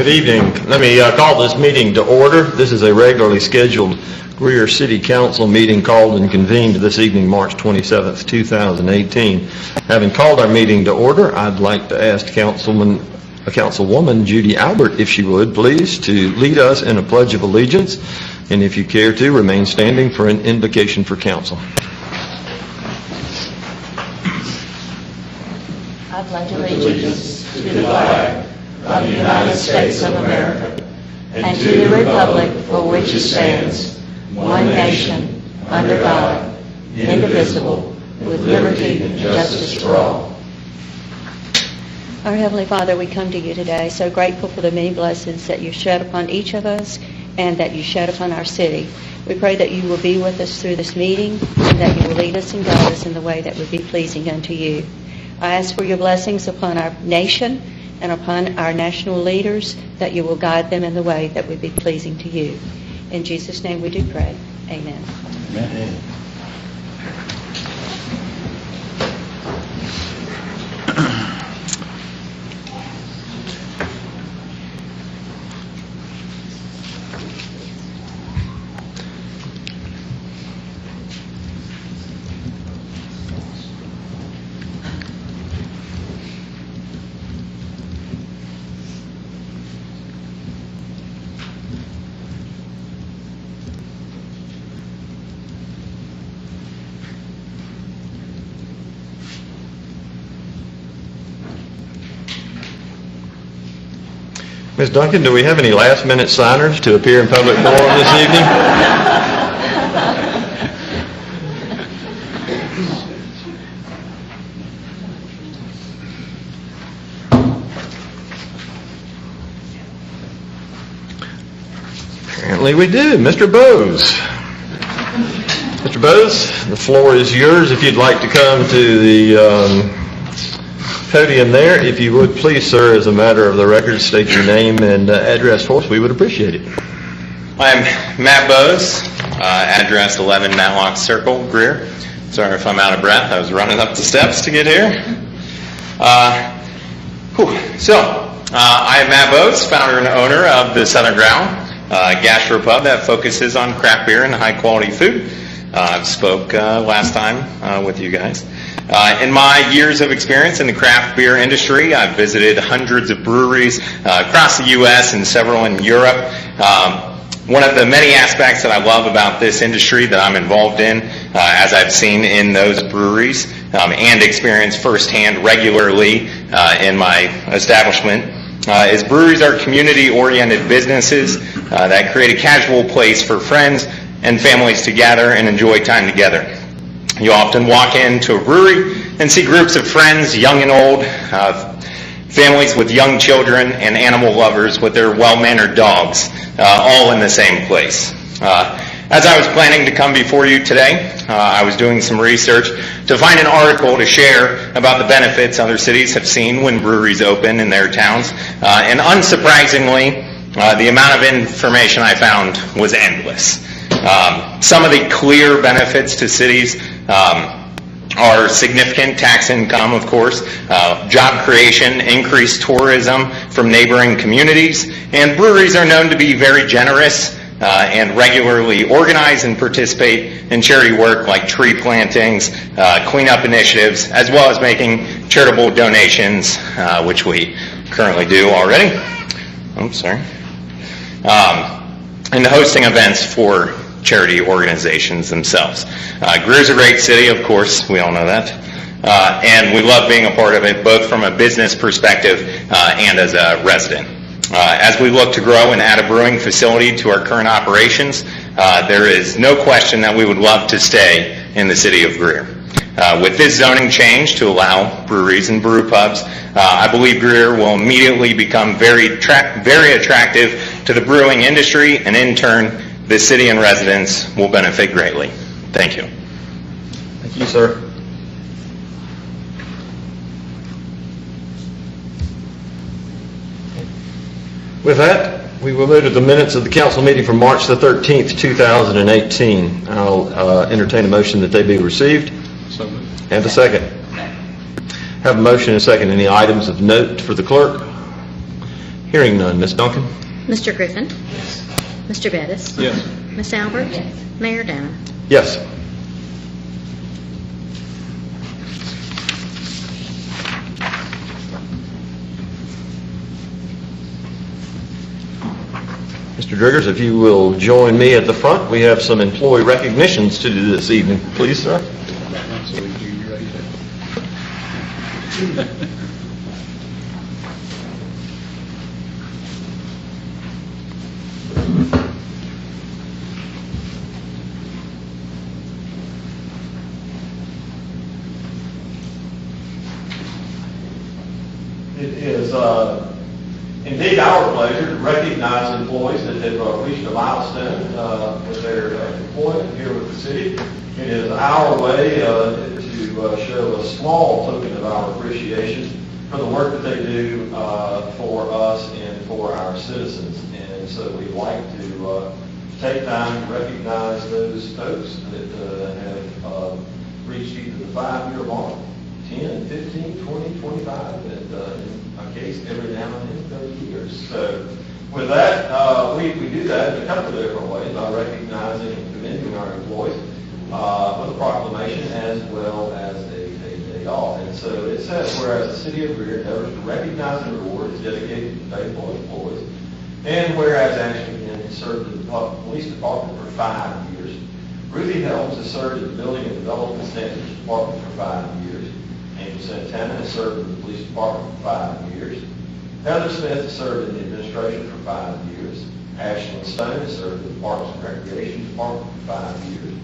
Good evening. Let me call this meeting to order. This is a regularly scheduled Greer City Council meeting called and convened this evening, March 27th, 2018. Having called our meeting to order, I'd like to ask Councilwoman Judy Albert, if she would, please, to lead us in a pledge of allegiance, and if you care to, remain standing for an invocation for council. I pledge allegiance to the flag of the United States of America and to the republic for which it stands, one nation, under God, indivisible, with liberty and justice for all. Our Heavenly Father, we come to you today so grateful for the many blessings that you shed upon each of us and that you shed upon our city. We pray that you will be with us through this meeting and that you will lead us and guide us in the way that would be pleasing unto you. I ask for your blessings upon our nation and upon our national leaders, that you will guide them in the way that would be pleasing to you. In Jesus' name we do pray. Amen. Amen. Ms. Duncan, do we have any last-minute signers to appear in public forum this evening? Apparently we do. Mr. Bose. Mr. Bose, the floor is yours if you'd like to come to the podium there. If you would please, sir, as a matter of the record, state your name and address for us. We would appreciate it. I'm Matt Bose, address 11 Matlock Circle, Greer. Sorry if I'm out of breath. I was running up the steps to get here. I'm Matt Bose, founder and owner of the Southern Ground, gastropub that focuses on craft beer and high-quality food. I spoke last time with you guys. In my years of experience in the craft beer industry, I've visited hundreds of breweries across the U.S. and several in Europe. One of the many aspects that I love about this industry that I'm involved in, as I've seen in those breweries and experienced firsthand regularly in my establishment, is breweries are community-oriented businesses that create a casual place for friends and families to gather and enjoy time together. You often walk into a brewery and see groups of friends, young and old, families with young children, and animal lovers with their well-mannered dogs, all in the same place. As I was planning to come before you today, I was doing some research to find an article to share about the benefits other cities have seen when breweries open in their towns. And unsurprisingly, the amount of information I found was endless. Some of the clear benefits to cities are significant tax income, of course, job creation, increased tourism from neighboring communities, and breweries are known to be very generous and regularly organize and participate in charity work like tree plantings, cleanup initiatives, as well as making charitable donations, which we currently do already. And hosting events for charity organizations themselves. Greer's a great city, of course, we all know that. And we love being a part of it, both from a business perspective and as a resident. As we look to grow and add a brewing facility to our current operations, there is no question that we would love to stay in the city of Greer. With this zoning change to allow breweries and brew pubs, I believe Greer will immediately become very attractive to the brewing industry, and in turn, the city and residents will benefit greatly. Thank you. Thank you, sir. With that, we will move to the minutes of the council meeting from March the 13th, 2018. I'll entertain a motion that they be received. So moved. And a second. Have a motion and a second. Any items of note for the clerk? Hearing none. Ms. Duncan? Mr. Griffin? Mr. Bettis? Yes. Miss Albert? Mayor Danner? Yes. Mr. Driggers, if you will join me at the front, we have some employee recognitions to do this evening. Please, sir. It is indeed our pleasure to recognize employees that have reached a milestone with their employment here with the city. It is our way to show a small token of our appreciation for the work that they do for us and for our citizens. And so we'd like to take time to recognize those folks that have reached either the 5-year mark, 10, 15, 20, 25, and in my case, every now and then 30 years. So with that, we do that in a couple of different ways by recognizing and commending our employees with a proclamation as well as a day off. And so it says, whereas the city of Greer endeavors to recognize and reward its dedicated and faithful employees, and whereas Ashley has served in the police department for 5 years, Ruthie Helms has served in the Building and Development Standards Department for 5 years. Angel Santana has served in the police department for 5 years. Heather Smith has served in the administration for 5 years. Ashlyn Stone has served in the Parks and Recreation Department for 5 years.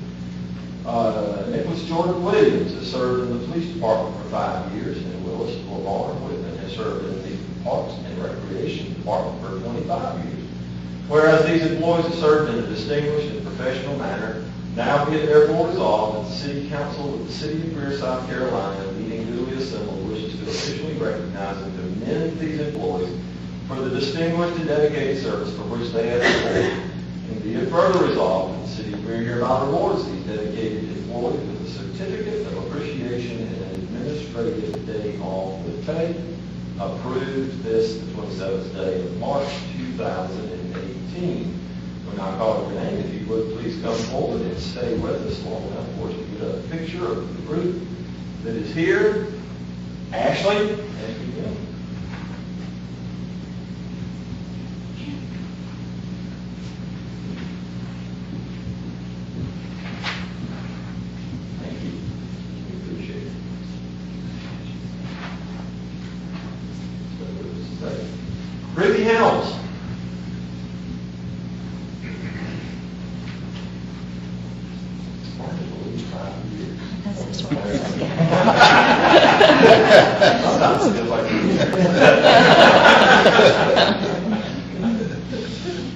Nicholas Jordan Williams has served in the police department for 5 years. And Willis Lamar Whitman has served in the Parks and Recreation Department for 25 years. Whereas these employees have served in a distinguished and professional manner, now be it therefore resolved that the City Council of the City of Greer, South Carolina, meeting duly assembled, wishes to officially recognize and commend these employees for the distinguished and dedicated service for which they have performed. And be it further resolved that the City of Greer hereby rewards these dedicated employees with a certificate of appreciation and an administrative day off with pay. Approved this the 27th day of March 2018. When I call your name, if you would please come forward and stay with us long enough for us to get a picture of the group that is here. Ashley, as you go. Thank you. We appreciate it. Ruthie Helms. Sometimes it feels like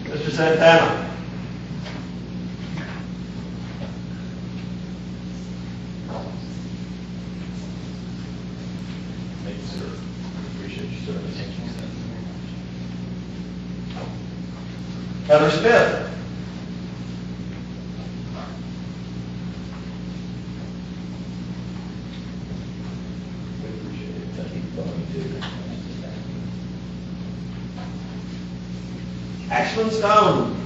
Mr. Santana. Thank you, sir. Appreciate your service. Thank you, sir. Heather Smith. Ashlyn Stone.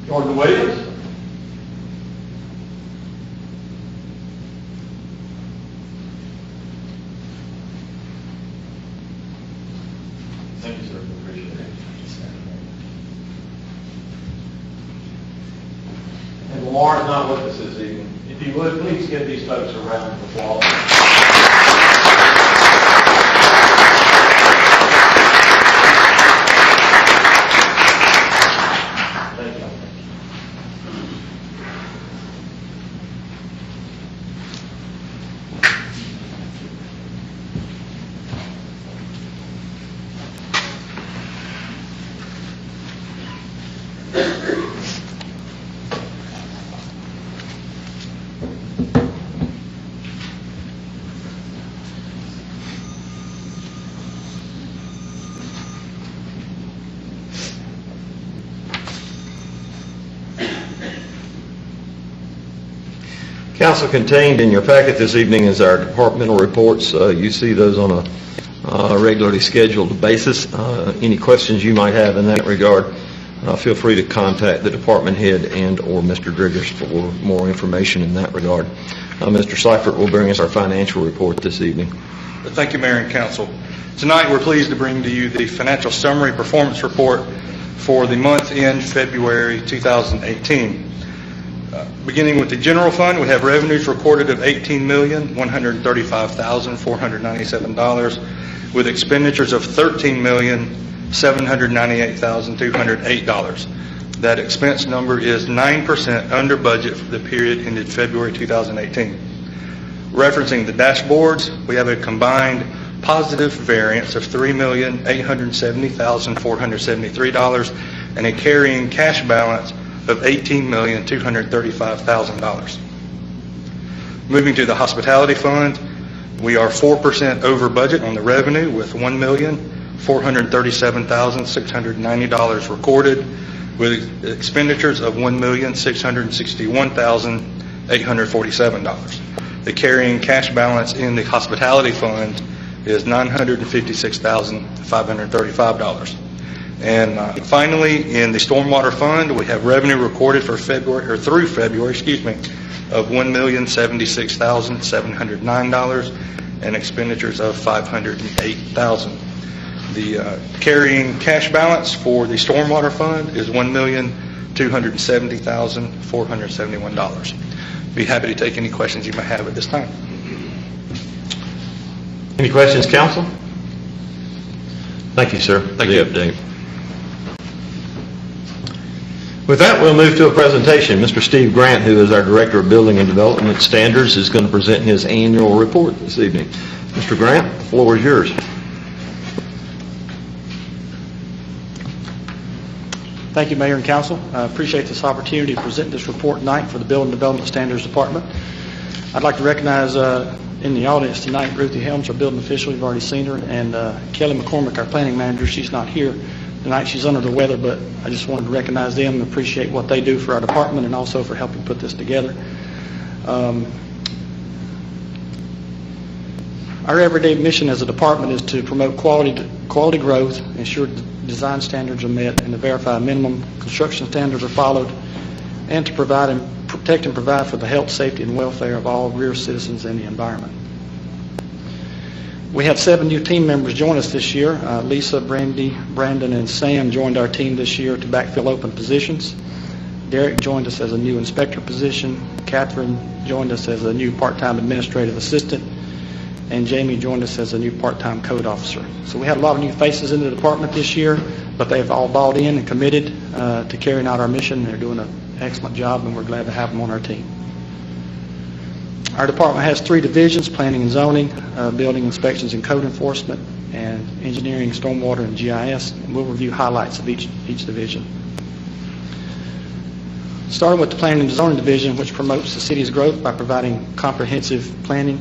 Jordan Williams. Thank you, sir. Appreciate it. And Lamar is not with us this evening. If you would, please give these folks a round of applause. Thank you. Council, contained in your packet this evening is our departmental reports. You see those on a regularly scheduled basis. Any questions you might have in that regard, feel free to contact the department head and/or Mr. Driggers for more information in that regard. Mr. Seifert will bring us our financial report this evening. Thank you, Mayor and Council. Tonight, we're pleased to bring to you the financial summary performance report for the month end February 2018. Beginning with the general fund, we have revenues recorded of $18,135,497 with expenditures of $13,798,208. That expense number is 9% under budget for the period ended February 2018. Referencing the dashboards, we have a combined positive variance of $3,870,473 and a carrying cash balance of $18,235,000. Moving to the hospitality fund, we are 4% over budget on the revenue with $1,437,690 recorded with expenditures of $1,661,847. The carrying cash balance in the hospitality fund is $956,535. And finally, in the stormwater fund, we have revenue recorded for February of $1,076,709 and expenditures of $508,000. The carrying cash balance for the stormwater fund is $1,270,471. Be happy to take any questions you may have at this time. Any questions, Council? Thank you, sir, for the update. With that, we'll move to a presentation. Mr. Steve Grant, who is our Director of Building and Development Standards, is going to present his annual report this evening. Mr. Grant, the floor is yours. Thank you, Mayor and Council. I appreciate this opportunity to present this report tonight for the Building and Development Standards Department. I'd like to recognize in the audience tonight Ruthie Helms, our building official. You've already seen her, and Kelly McCormick, our planning manager. She's not here tonight. She's under the weather, but I just wanted to recognize them and appreciate what they do for our department and also for helping put this together. Our everyday mission as a department is to promote quality growth, ensure design standards are met, and to verify minimum construction standards are followed, and to provide and protect and provide for the health, safety, and welfare of all Greer citizens and the environment. We have 7 new team members join us this year. Lisa, Brandy, Brandon, and Sam joined our team this year to backfill open positions. Derek joined us as a new inspector position. Catherine joined us as a new part-time administrative assistant. And Jamie joined us as a new part-time code officer. So we had a lot of new faces in the department this year, but they've all bought in and committed to carrying out our mission. They're doing an excellent job, and we're glad to have them on our team. Our department has 3 divisions: planning and zoning, building inspections and code enforcement, and engineering, stormwater, and GIS. And we'll review highlights of each division. Starting with the planning and zoning division, which promotes the city's growth by providing comprehensive planning,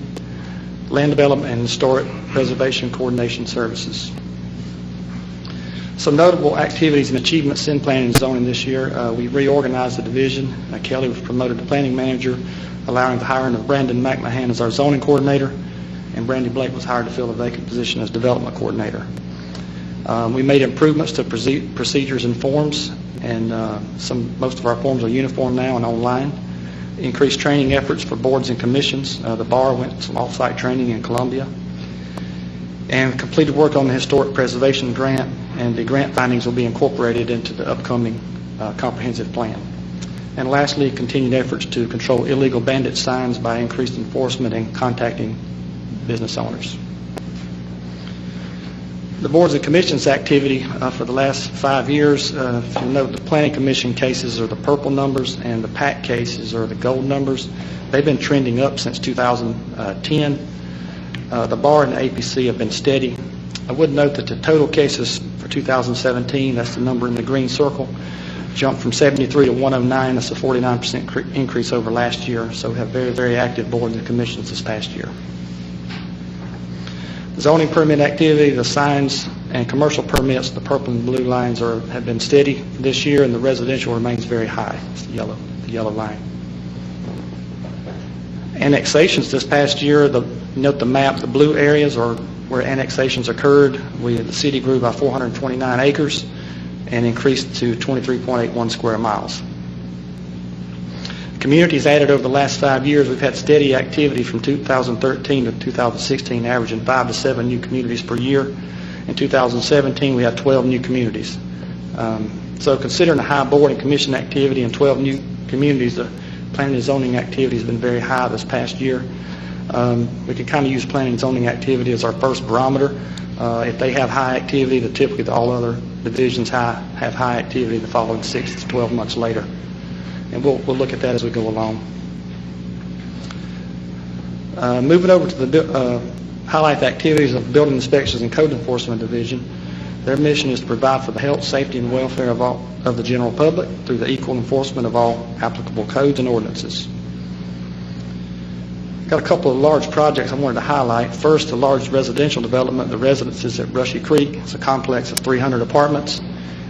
land development, and historic preservation coordination services. Some notable activities and achievements in planning and zoning this year. We reorganized the division. Kelly was promoted to planning manager, allowing the hiring of Brandon McMahon as our zoning coordinator, and Brandy Blake was hired to fill a vacant position as development coordinator. We made improvements to procedures and forms, and most of our forms are uniform now and online. Increased training efforts for boards and commissions. The bar went to some off-site training in Columbia. And completed work on the historic preservation grant, and the grant findings will be incorporated into the upcoming comprehensive plan. And lastly, continued efforts to control illegal bandit signs by increased enforcement and contacting business owners. The boards and commissions activity for the last 5 years, if you note, the planning commission cases are the purple numbers and the PAC cases are the gold numbers. They've been trending up since 2010. The bar and the APC have been steady. I would note that the total cases for 2017, that's the number in the green circle, jumped from 73 to 109. That's a 49% increase over last year. So we have very, very active boards and commissions this past year. Zoning permit activity, the signs and commercial permits, the purple and blue lines have been steady this year, and the residential remains very high. It's the yellow line. Annexations this past year, note the map, the blue areas are where annexations occurred. The city grew by 429 acres and increased to 23.81 square miles. Communities added over the last 5 years. We've had steady activity from 2013 to 2016, averaging 5 to 7 new communities per year. In 2017, we had 12 new communities. So considering the high board and commission activity and 12 new communities, the planning and zoning activity has been very high this past year. We can kind of use planning and zoning activity as our first barometer. If they have high activity, then typically all other divisions have high activity the following 6 to 12 months later. And we'll look at that as we go along. Moving over to the highlight the activities of the Building Inspections and Code Enforcement Division. Their mission is to provide for the health, safety, and welfare of the general public through the equal enforcement of all applicable codes and ordinances. Got a couple of large projects I wanted to highlight. First, a large residential development, the Residences at Brushy Creek. It's a complex of 300 apartments.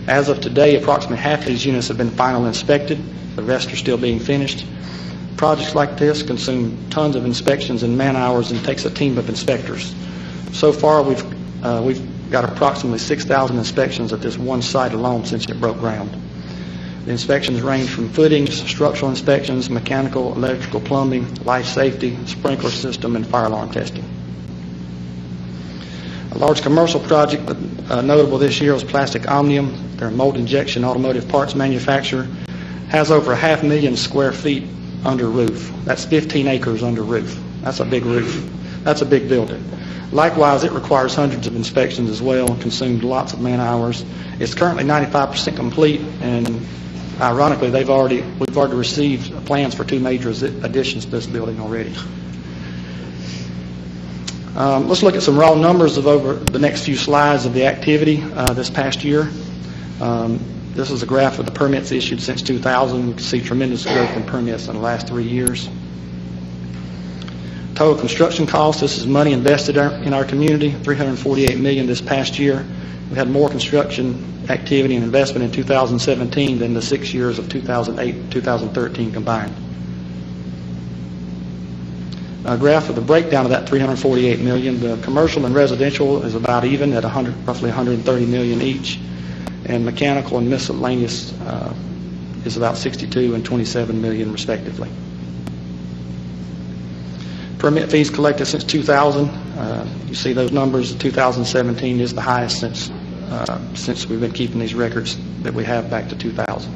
As of today, approximately half of these units have been finally inspected. The rest are still being finished. Projects like this consume tons of inspections and man hours and takes a team of inspectors. So far, we've got approximately 6,000 inspections at this one site alone since it broke ground. The inspections range from footings, structural inspections, mechanical, electrical, plumbing, life safety, sprinkler system, and fire alarm testing. A large commercial project notable this year was Plastic Omnium. They're a mold injection automotive parts manufacturer. Has over 500,000 square feet under roof. That's 15 acres under roof. That's a big roof. That's a big building. Likewise, it requires hundreds of inspections as well and consumed lots of man hours. It's currently 95% complete, and ironically, we've already received plans for 2 major additions to this building already. Let's look at some raw numbers of over the next few slides of the activity this past year. This is a graph of the permits issued since 2000. You can see tremendous growth in permits in the last 3 years. Total construction costs, this is money invested in our community, $348 million this past year. We had more construction activity and investment in 2017 than the 6 years of 2008 and 2013 combined. A graph of the breakdown of that $348 million. The commercial and residential is about even at roughly $130 million each, and mechanical and miscellaneous is about $62 and $27 million respectively. Permit fees collected since 2000. You see those numbers. 2017 is the highest since we've been keeping these records that we have back to 2000.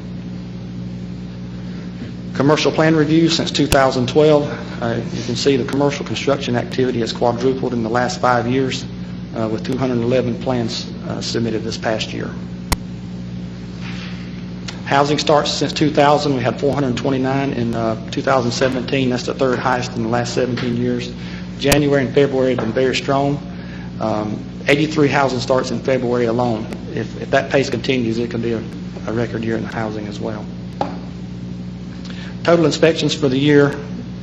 Commercial plan reviews since 2012. You can see the commercial construction activity has quadrupled in the last 5 years with 211 plans submitted this past year. Housing starts since 2000. We had 429 in 2017. That's the 3rd highest in the last 17 years. January and February have been very strong. 83 housing starts in February alone. If that pace continues, it could be a record year in housing as well. Total inspections for the year,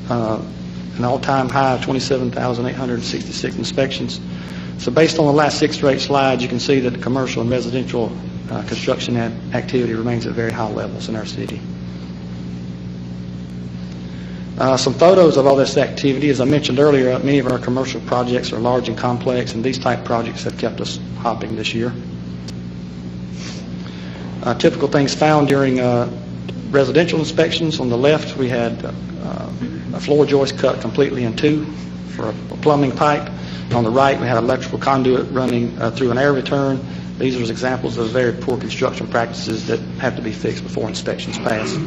an all-time high of 27,866 inspections. So based on the last 6 straight slides, you can see that the commercial and residential construction activity remains at very high levels in our city. Some photos of all this activity. As I mentioned earlier, many of our commercial projects are large and complex, and these type projects have kept us hopping this year. Typical things found during residential inspections. On the left, we had a floor joist cut completely in 2 for a plumbing pipe. On the right, we had electrical conduit running through an air return. These are examples of very poor construction practices that have to be fixed before inspections pass.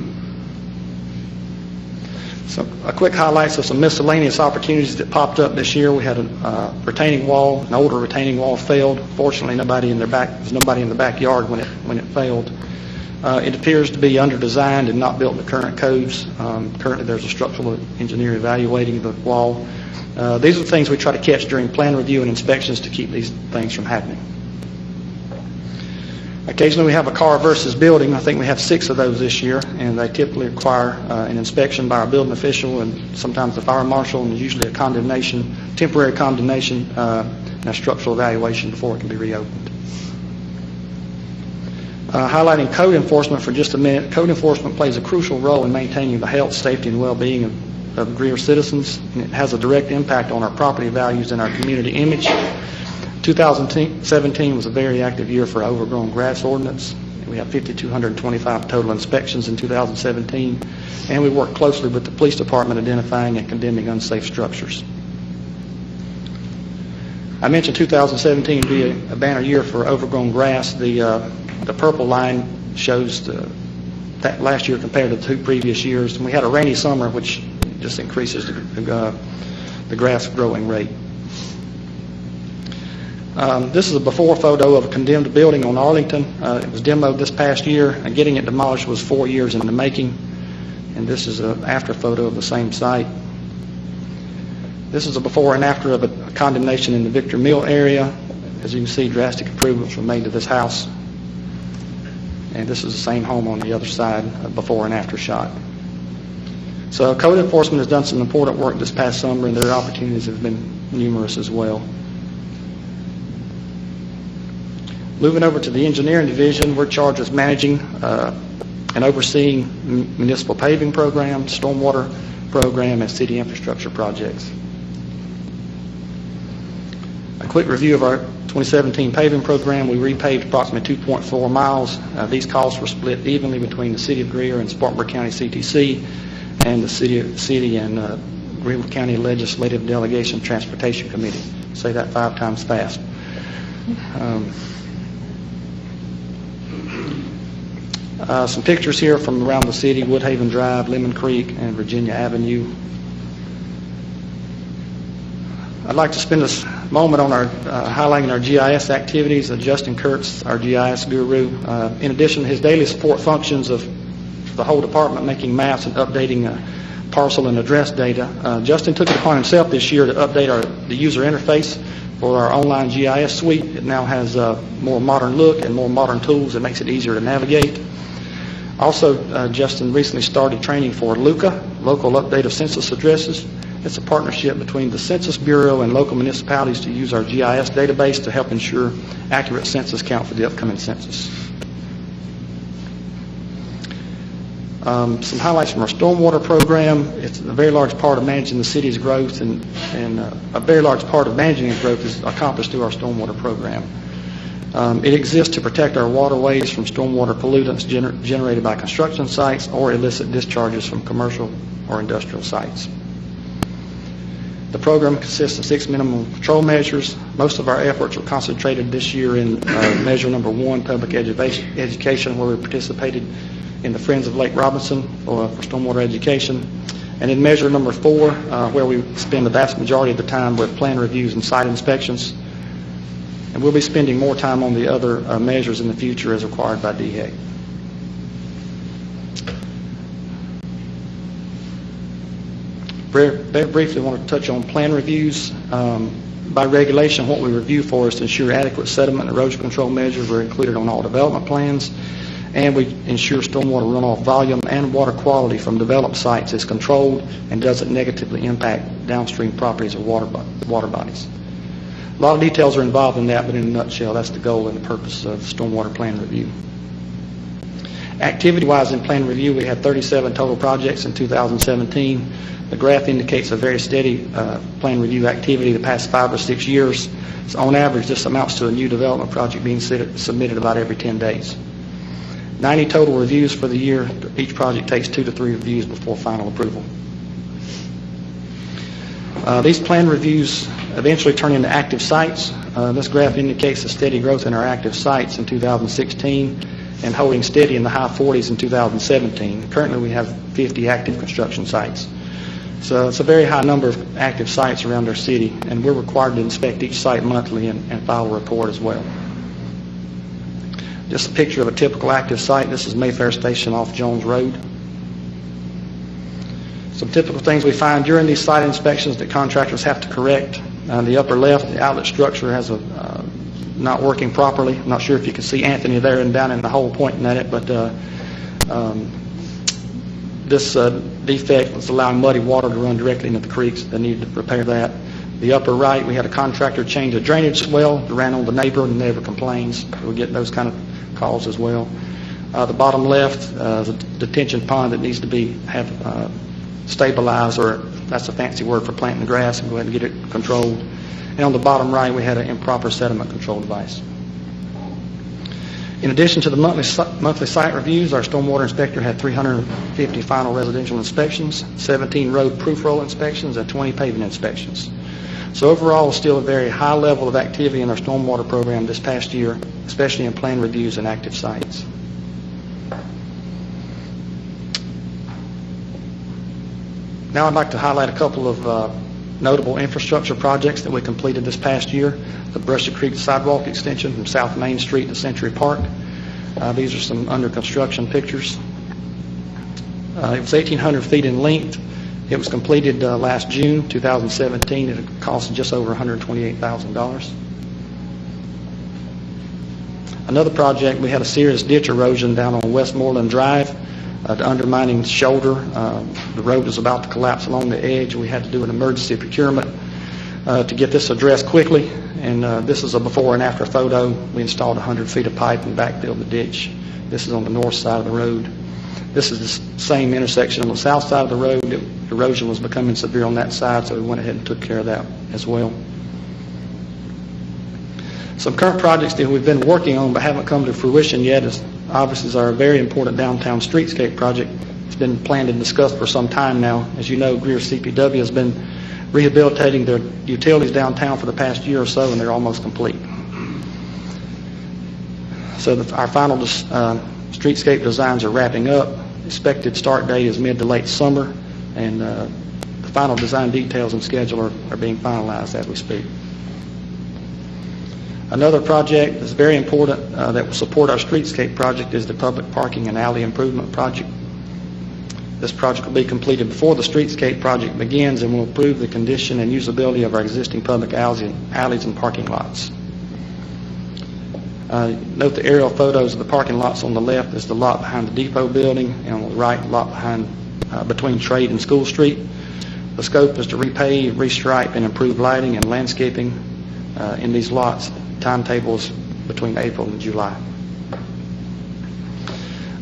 So a quick highlights of some miscellaneous opportunities that popped up this year. We had a retaining wall, an older retaining wall failed. Fortunately, there was nobody in the backyard when it failed. It appears to be under-designed and not built in the current codes. Currently, there's a structural engineer evaluating the wall. These are the things we try to catch during plan review and inspections to keep these things from happening. Occasionally we have a car versus building. I think we have 6 of those this year, and they typically require an inspection by our building official and sometimes the fire marshal, and usually a temporary condemnation, and a structural evaluation before it can be reopened. Highlighting code enforcement for just a minute. Code enforcement plays a crucial role in maintaining the health, safety, and well-being of Greer citizens, and it has a direct impact on our property values and our community image. 2017 was a very active year for our overgrown grass ordinance. We have 5,225 total inspections in 2017, and we work closely with the police department identifying and condemning unsafe structures. I mentioned 2017 would be a banner year for overgrown grass. The purple line shows that last year compared to the 2 previous years, and we had a rainy summer, which just increases the grass growing rate. This is a before photo of a condemned building on Arlington. It was demoed this past year, and getting it demolished was 4 years in the making. And this is an after photo of the same site. This is a before and after of a condemnation in the Victor Mill area. As you can see, drastic improvements were made to this house. And this is the same home on the other side, a before and after shot. So code enforcement has done some important work this past summer, and their opportunities have been numerous as well. Moving over to the engineering division, we're charged with managing and overseeing municipal paving programs, stormwater program, and city infrastructure projects. A quick review of our 2017 paving program. We repaved approximately 2.4 miles. These costs were split evenly between the City of Greer and Spartanburg County CTC and the City and Greenville County Legislative Delegation Transportation Committee. Say that 5 times fast. Some pictures here from around the city: Woodhaven Drive, Lemon Creek, and Virginia Avenue. I'd like to spend this moment on our highlighting our GIS activities. Justin Kurtz, our GIS guru, in addition to his daily support functions of the whole department, making maps and updating parcel and address data, Justin took it upon himself this year to update the user interface for our online GIS suite. It now has a more modern look and more modern tools that makes it easier to navigate. Also, Justin recently started training for LUCA, Local Update of Census Addresses. It's a partnership between the Census Bureau and local municipalities to use our GIS database to help ensure accurate census count for the upcoming census. Some highlights from our stormwater program. It's a very large part of managing the city's growth, and a very large part of managing its growth is accomplished through our stormwater program. It exists to protect our waterways from stormwater pollutants generated by construction sites or illicit discharges from commercial or industrial sites. The program consists of 6 minimum control measures. Most of our efforts were concentrated this year in measure number 1, public education, where we participated in the Friends of Lake Robinson for stormwater education, and in measure number 4, where we spend the vast majority of the time with plan reviews and site inspections. And we'll be spending more time on the other measures in the future as required by DHEC. Very briefly, I want to touch on plan reviews. By regulation, what we review for is to ensure adequate sediment and erosion control measures are included on all development plans, and we ensure stormwater runoff volume and water quality from developed sites is controlled and doesn't negatively impact downstream properties or water bodies. A lot of details are involved in that, but in a nutshell, that's the goal and the purpose of stormwater plan review. Activity-wise in plan review, we had 37 total projects in 2017. The graph indicates a very steady plan review activity the past 5 or 6 years. So on average, this amounts to a new development project being submitted about every 10 days. 90 total reviews for the year. Each project takes 2 to 3 reviews before final approval. These plan reviews eventually turn into active sites. This graph indicates a steady growth in our active sites in 2016 and holding steady in the high 40s in 2017. Currently, we have 50 active construction sites. So it's a very high number of active sites around our city, and we're required to inspect each site monthly and file a report as well. Just a picture of a typical active site. This is Mayfair Station off Jones Road. Some typical things we find during these site inspections that contractors have to correct. On the upper left, the outlet structure has not working properly. I'm not sure if you can see Anthony there and down in the hole pointing at it, but this defect was allowing muddy water to run directly into the creeks. They needed to repair that. The upper right, we had a contractor change a drainage swell that ran on the neighbor, and the neighbor complains. We get those kind of calls as well. The bottom left is a detention pond that needs to have stabilize, or that's a fancy word for planting the grass, and go ahead and get it controlled. And on the bottom right, we had an improper sediment control device. In addition to the monthly site reviews, our stormwater inspector had 350 final residential inspections, 17 road proof roll inspections, and 20 paving inspections. So overall, still a very high level of activity in our stormwater program this past year, especially in plan reviews and active sites. Now I'd like to highlight a couple of notable infrastructure projects that we completed this past year. The Brushy Creek sidewalk extension from South Main Street to Century Park. These are some under construction pictures. It was 1,800 feet in length. It was completed last June 2017 at a cost of just over $128,000. Another project, we had a serious ditch erosion down on Westmoreland Drive. The undermining shoulder, the road was about to collapse along the edge. We had to do an emergency procurement to get this addressed quickly. And this is a before and after photo. We installed 100 feet of pipe and backfilled the ditch. This is on the north side of the road. This is the same intersection on the south side of the road. The erosion was becoming severe on that side, so we went ahead and took care of that as well. Some current projects that we've been working on but haven't come to fruition yet is obviously our very important downtown streetscape project. It's been planned and discussed for some time now. As you know, Greer CPW has been rehabilitating their utilities downtown for the past year or so, and they're almost complete. So our final streetscape designs are wrapping up. Expected start date is mid to late summer, and the final design details and schedule are being finalized as we speak. Another project that's very important that will support our streetscape project is the public parking and alley improvement project. This project will be completed before the streetscape project begins and will improve the condition and usability of our existing public alleys and parking lots. Note the aerial photos of the parking lots. On the left is the lot behind the depot building, and on the right, the lot behind between Trade and School Street. The scope is to repave, restripe, and improve lighting and landscaping in these lots. Timetables between April and July.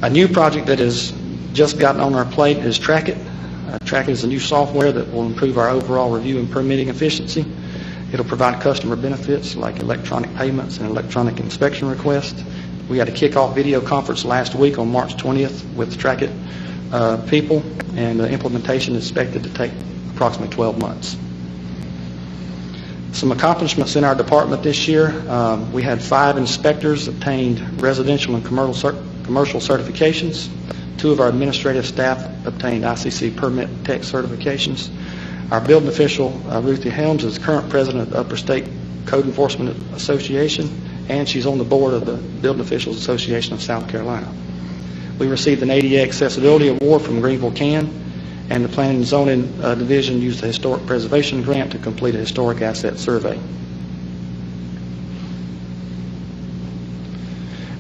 A new project that has just gotten on our plate is Trackit. Trackit is a new software that will improve our overall review and permitting efficiency. It'll provide customer benefits like electronic payments and electronic inspection requests. We had a kickoff video conference last week on March 20th with Trackit people, and the implementation is expected to take approximately 12 months. Some accomplishments in our department this year. We had 5 inspectors obtained residential and commercial certifications. 2 of our administrative staff obtained ICC permit tech certifications. Our building official, Ruthie Helms, is current president of the Upper State Code Enforcement Association, and she's on the board of the Building Officials Association of South Carolina. We received an ADA Accessibility Award from Greenville CAN, and the Planning and Zoning Division used a Historic Preservation Grant to complete a historic asset survey.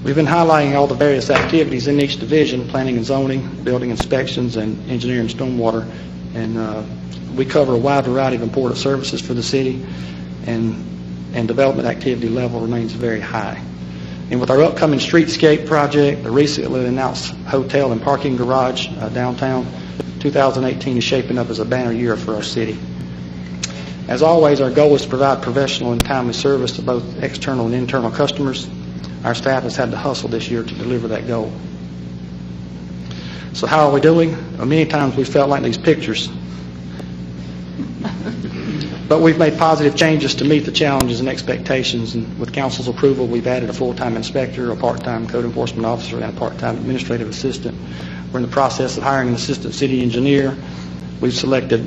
We've been highlighting all the various activities in each division: planning and zoning, building inspections, and engineering stormwater. And we cover a wide variety of important services for the city, and development activity level remains very high. And with our upcoming streetscape project, the recently announced hotel and parking garage downtown, 2018 is shaping up as a banner year for our city. As always, our goal is to provide professional and timely service to both external and internal customers. Our staff has had to hustle this year to deliver that goal. So how are we doing? Well, many times we felt like these pictures. But we've made positive changes to meet the challenges and expectations, and with council's approval, we've added a full-time inspector, a part-time code enforcement officer, and a part-time administrative assistant. We're in the process of hiring an assistant city engineer. We've selected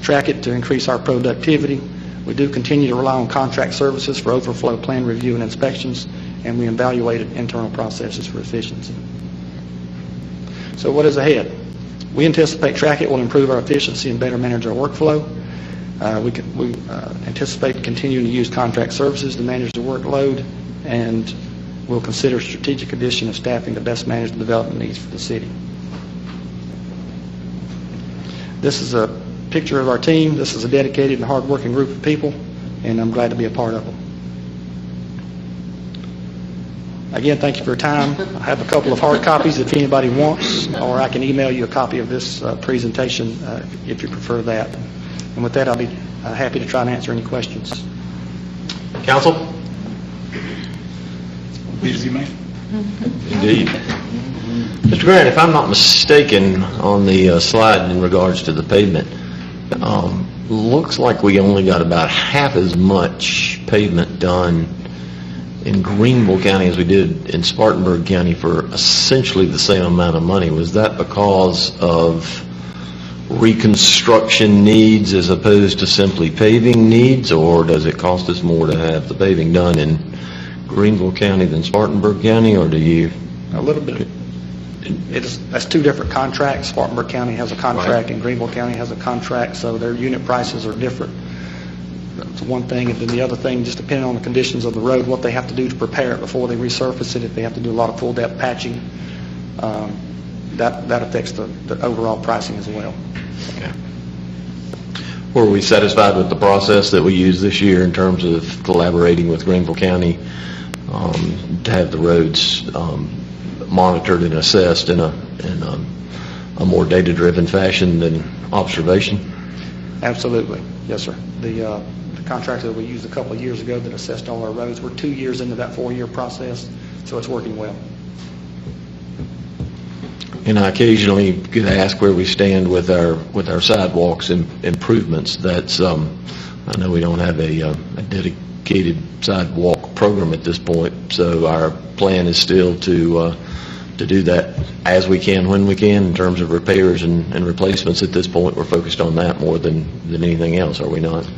Trackit to increase our productivity. We do continue to rely on contract services for overflow plan review and inspections, and we evaluated internal processes for efficiency. So what is ahead? We anticipate Trackit will improve our efficiency and better manage our workflow. We anticipate continuing to use contract services to manage the workload, and we'll consider strategic addition of staffing to best manage the development needs for the city. This is a picture of our team. This is a dedicated and hard-working group of people, and I'm glad to be a part of them. Again, thank you for your time. I have a couple of hard copies if anybody wants, or I can email you a copy of this presentation if you prefer that. And with that, I'll be happy to try and answer any questions. Council? Busy man. Indeed. Mr. Grant, if I'm not mistaken, on the slide in regards to the pavement, looks like we only got about half as much pavement done in Greenville County as we did in Spartanburg County for essentially the same amount of money. Was that because of reconstruction needs as opposed to simply paving needs, or does it cost us more to have the paving done in Greenville County than Spartanburg County, or do you? A little bit. That's two different contracts. Spartanburg County has a contract, and Greenville County has a contract, so their unit prices are different. That's one thing, and then the other thing, just depending on the conditions of the road, what they have to do to prepare it before they resurface it. If they have to do a lot of full depth patching, that affects the overall pricing as well. Okay. Were we satisfied with the process that we used this year in terms of collaborating with Greenville County to have the roads monitored and assessed in a more data-driven fashion than observation? Absolutely. Yes, sir. The contractor that we used a couple of years ago that assessed all our roads, we're 2 years into that 4-year process, so it's working well. And I occasionally get asked where we stand with our sidewalks and improvements. That's I know we don't have a dedicated sidewalk program at this point, so our plan is still to do that as we can when we can in terms of repairs and replacements. At this point, we're focused on that more than anything else, are we not?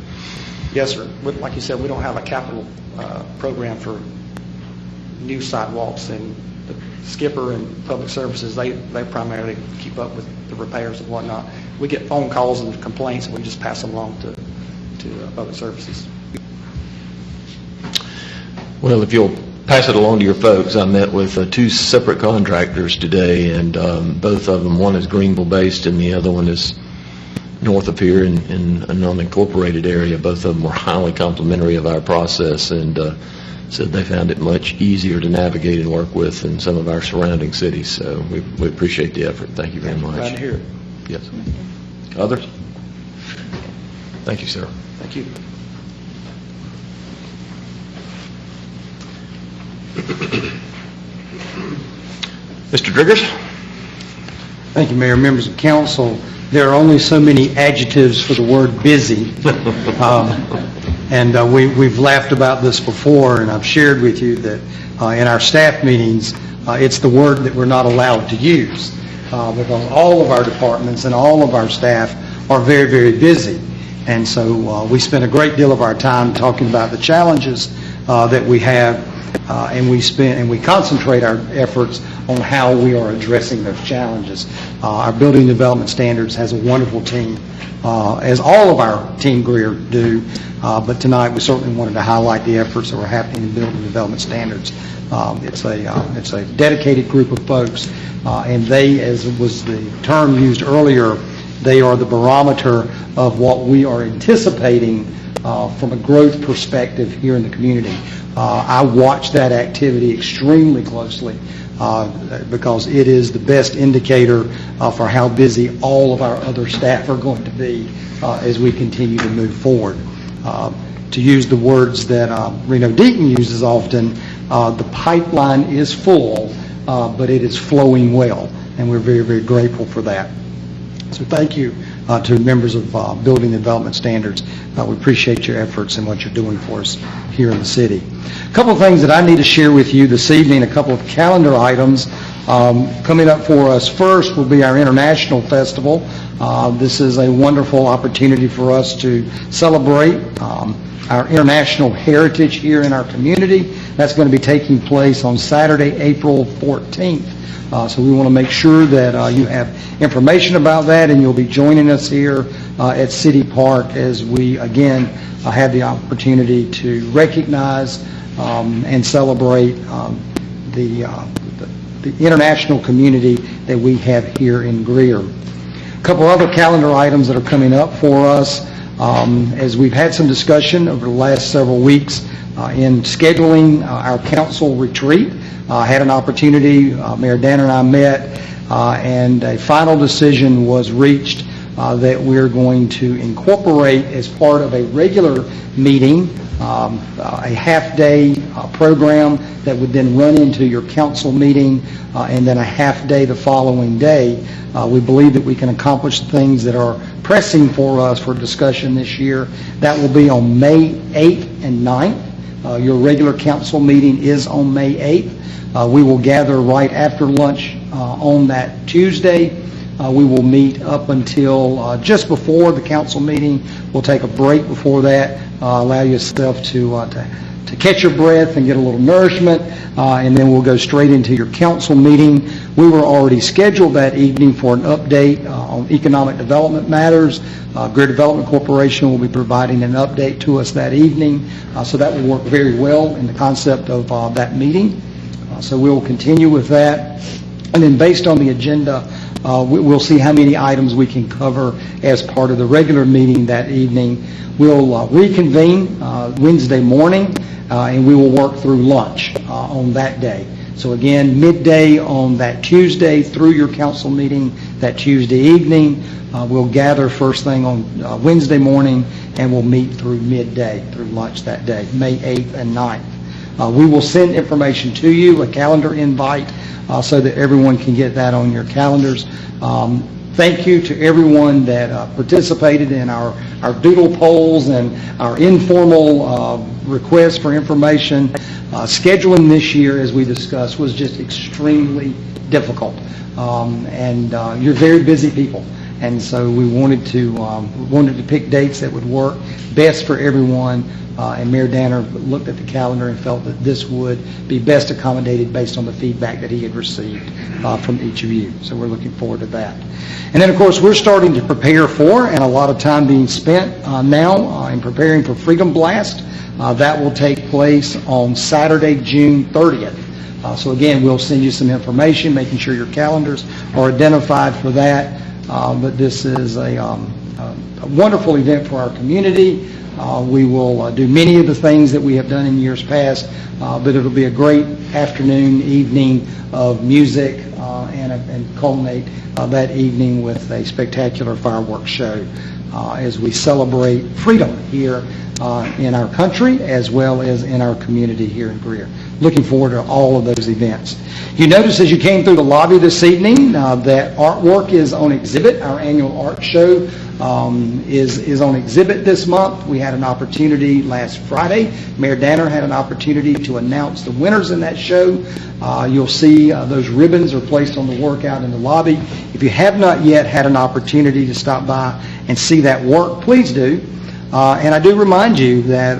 Yes, sir. Like you said, we don't have a capital program for new sidewalks, and the skipper and public services, they primarily keep up with the repairs and whatnot. We get phone calls and complaints, and we just pass them along to public services. Well, if you'll pass it along to your folks, I met with 2 separate contractors today, and both of them, one is Greenville-based and the other one is north of here in an unincorporated area. Both of them were highly complimentary of our process and said they found it much easier to navigate and work with than some of our surrounding cities. So we appreciate the effort. Thank you very much. Glad to hear it. Yes. Others? Thank you, sir. Thank you. Mr. Driggers? Thank you, Mayor, members of council. There are only so many adjectives for the word busy. We've laughed about this before, and I've shared with you that in our staff meetings, it's the word that we're not allowed to use because all of our departments and all of our staff are very, very busy. And so we spend a great deal of our time talking about the challenges that we have, and we concentrate our efforts on how we are addressing those challenges. Our building development standards has a wonderful team, as all of our Team Greer do, but tonight we certainly wanted to highlight the efforts that were happening in building development standards. It's a dedicated group of folks, and they, as was the term used earlier, they are the barometer of what we are anticipating from a growth perspective here in the community. I watch that activity extremely closely because it is the best indicator for how busy all of our other staff are going to be as we continue to move forward. To use the words that Reno Deaton uses often, the pipeline is full, but it is flowing well, and we're very, very grateful for that. So thank you to members of Building and Development Standards. We appreciate your efforts and what you're doing for us here in the city. A couple of things that I need to share with you this evening, a couple of calendar items. Coming up for us first will be our International Festival. This is a wonderful opportunity for us to celebrate our international heritage here in our community. That's going to be taking place on Saturday, April 14th. So we want to make sure that you have information about that, and you'll be joining us here at City Park as we, again, have the opportunity to recognize and celebrate the international community that we have here in Greer. A couple other calendar items that are coming up for us. As we've had some discussion over the last several weeks, In scheduling our council retreat, had an opportunity, Mayor Danner and I met, and a final decision was reached that we're going to incorporate as part of a regular meeting a half-day program that would then run into your council meeting and then a half-day the following day. We believe that we can accomplish the things that are pressing for us for discussion this year. That will be on May 8th and 9th. Your regular council meeting is on May 8th. We will gather right after lunch on that Tuesday. We will meet up until just before the council meeting. We'll take a break before that, allow yourself to catch your breath and get a little nourishment, and then we'll go straight into your council meeting. We were already scheduled that evening for an update on economic development matters. Greer Development Corporation will be providing an update to us that evening, so that will work very well in the concept of that meeting. So we'll continue with that, and then based on the agenda, we'll see how many items we can cover as part of the regular meeting that evening. We'll reconvene Wednesday morning, and we will work through lunch on that day. So again, midday on that Tuesday through your council meeting that Tuesday evening. We'll gather first thing on Wednesday morning, and we'll meet through midday, through lunch that day, May 8th and 9th. We will send information to you, a calendar invite, so that everyone can get that on your calendars. Thank you to everyone that participated in our doodle polls and our informal requests for information. Scheduling this year, as we discussed, was just extremely difficult. And you're very busy people. And so we wanted to pick dates that would work best for everyone. And Mayor Danner looked at the calendar and felt that this would be best accommodated based on the feedback that he had received from each of you. So we're looking forward to that. And then, of course, we're starting to prepare for, and a lot of time being spent now in preparing for Freedom Blast. That will take place on Saturday, June 30th. So again, we'll send you some information, making sure your calendars are identified for that. But this is a wonderful event for our community. We will do many of the things that we have done in years past, but it'll be a great afternoon, evening of music, and culminate that evening with a spectacular fireworks show as we celebrate freedom here in our country as well as in our community here in Greer. Looking forward to all of those events. You notice as you came through the lobby this evening that artwork is on exhibit. Our annual art show is on exhibit this month. We had an opportunity last Friday. Mayor Danner had an opportunity to announce the winners in that show. You'll see those ribbons are placed on the work out in the lobby. If you have not yet had an opportunity to stop by and see that work, please do. And I do remind you that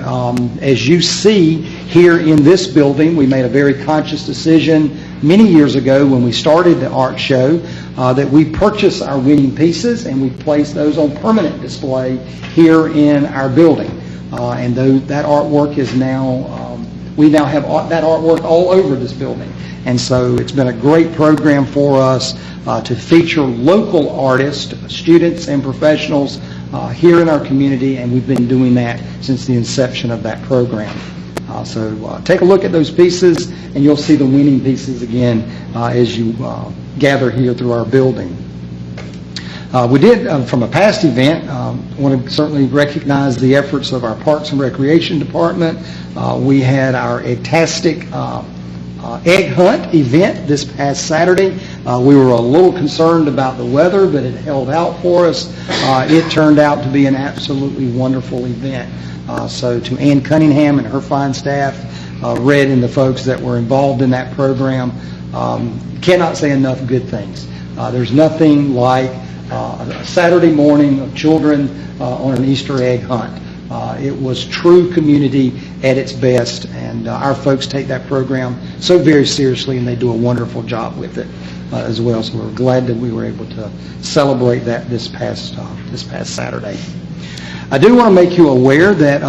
as you see here in this building, we made a very conscious decision many years ago when we started the art show that we purchase our winning pieces and we place those on permanent display here in our building. And that artwork is now, we now have that artwork all over this building. And so it's been a great program for us to feature local artists, students and professionals here in our community, and we've been doing that since the inception of that program. So take a look at those pieces, and you'll see the winning pieces again as you gather here through our building. We did, from a past event, want to certainly recognize the efforts of our Parks and Recreation Department. We had our Egg-tastic egg hunt event this past Saturday. We were a little concerned about the weather, but it held out for us. It turned out to be an absolutely wonderful event. So to Ann Cunningham and her fine staff, Red and the folks that were involved in that program, cannot say enough good things. There's nothing like a Saturday morning of children on an Easter egg hunt. It was true community at its best, and our folks take that program so very seriously, and they do a wonderful job with it as well. So we're glad that we were able to celebrate that this past Saturday. I do want to make you aware that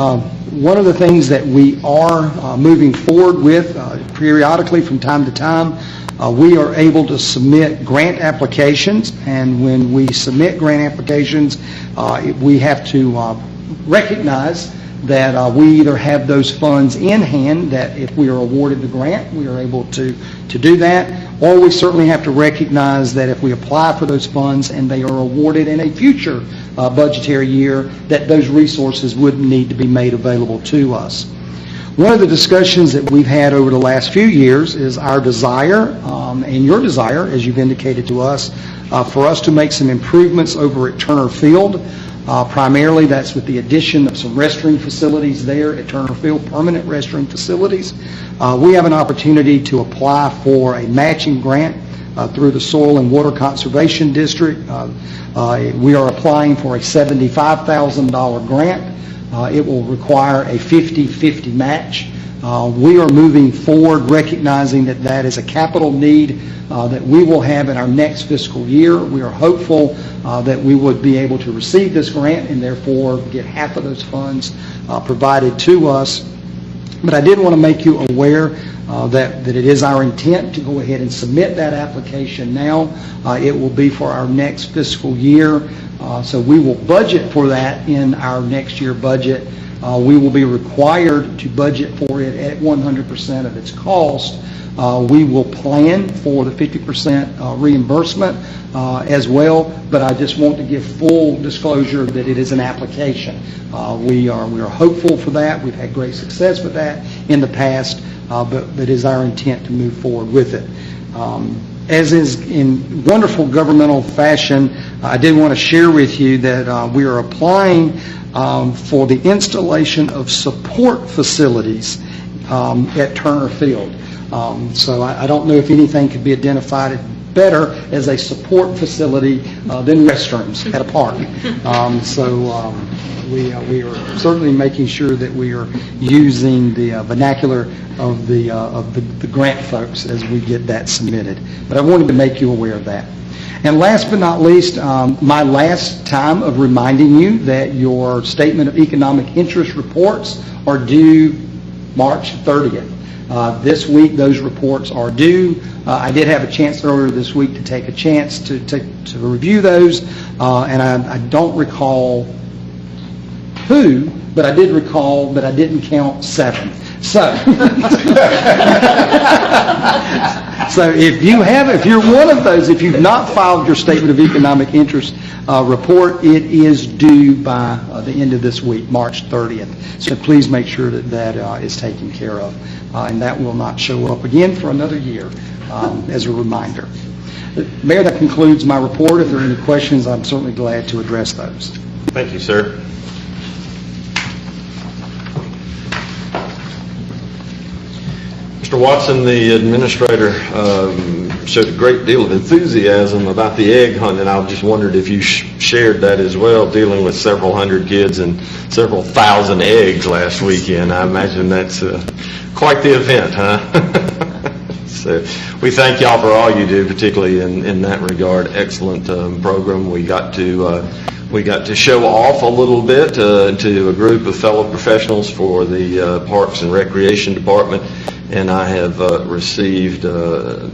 one of the things that we are moving forward with periodically from time to time, we are able to submit grant applications, and when we submit grant applications, we have to recognize that we either have those funds in hand, that if we are awarded the grant, we are able to do that, or we certainly have to recognize that if we apply for those funds and they are awarded in a future budgetary year, that those resources would need to be made available to us. One of the discussions that we've had over the last few years is our desire, and your desire, as you've indicated to us, for us to make some improvements over at Turner Field. Primarily, that's with the addition of some restroom facilities there at Turner Field, permanent restroom facilities. We have an opportunity to apply for a matching grant through the Soil and Water Conservation District. We are applying for a $75,000 grant. It will require a 50-50 match. We are moving forward recognizing that that is a capital need that we will have in our next fiscal year. We are hopeful that we would be able to receive this grant and therefore get half of those funds provided to us. But I did want to make you aware that it is our intent to go ahead and submit that application now. It will be for our next fiscal year. So we will budget for that in our next year budget. We will be required to budget for it at 100% of its cost. We will plan for the 50% reimbursement as well, but I just want to give full disclosure that it is an application. We are hopeful for that. We've had great success with that in the past, but it is our intent to move forward with it. As is in wonderful governmental fashion, I did want to share with you that we are applying for the installation of support facilities at Turner Field. So I don't know if anything could be identified better as a support facility than restrooms at a park. We are certainly making sure that we are using the vernacular of the grant folks as we get that submitted. But I wanted to make you aware of that. And last but not least, my last time of reminding you that your Statement of Economic Interest reports are due March 30th. This week, those reports are due. I did have a chance earlier this week to take a chance to review those, and I don't recall who, but I did recall that I didn't count 7. So, so if you're one of those, if you've not filed your Statement of Economic Interest report, it is due by the end of this week, March 30th. So please make sure that that is taken care of, and that will not show up again for another year as a reminder. Mayor, that concludes my report. If there are any questions, I'm certainly glad to address those. Thank you, sir. Mr. Watson, the administrator, showed a great deal of enthusiasm about the egg hunt, and I just wondered if you shared that as well, dealing with several hundred kids and several thousand eggs last weekend. I imagine that's quite the event, huh? So we thank y'all for all you do, particularly in that regard. Excellent program. We got to show off a little bit to a group of fellow professionals for the Parks and Recreation Department, and I have received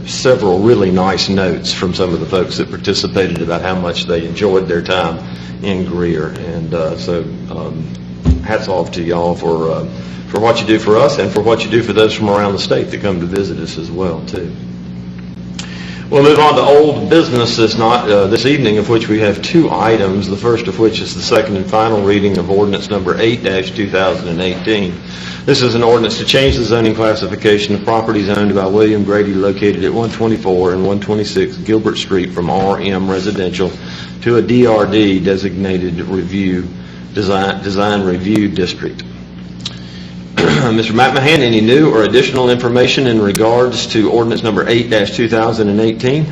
several really nice notes from some of the folks that participated about how much they enjoyed their time in Greer. And so hats off to y'all for what you do for us and for what you do for those from around the state that come to visit us as well, too. We'll move on to old business this evening, of which we have 2 items, the first of which is the second and final reading of ordinance number 8-2018. This is an ordinance to change the zoning classification of properties owned by William Grady located at 124 and 126 Gilbert Street from RM Residential to a DRD, designated Design Review District. Mr. McMahon, any new or additional information in regards to ordinance number 8-2018?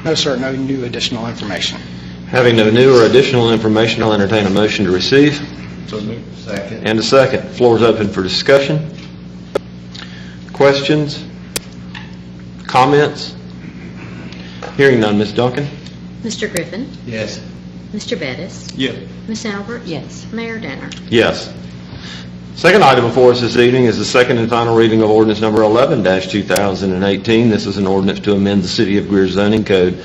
No, sir, no new additional information. Having no new or additional information, I'll entertain a motion to receive. So moved. Second. And a second. Floor is open for discussion. Questions? Comments? Hearing none. Ms. Duncan? Mr. Griffin? Yes. Mr. Bettis? Yes. Ms. Albert? Yes. Mayor Danner? Yes. Second item before us this evening is the second and final reading of ordinance number 11-2018. This is an ordinance to amend the City of Greer zoning code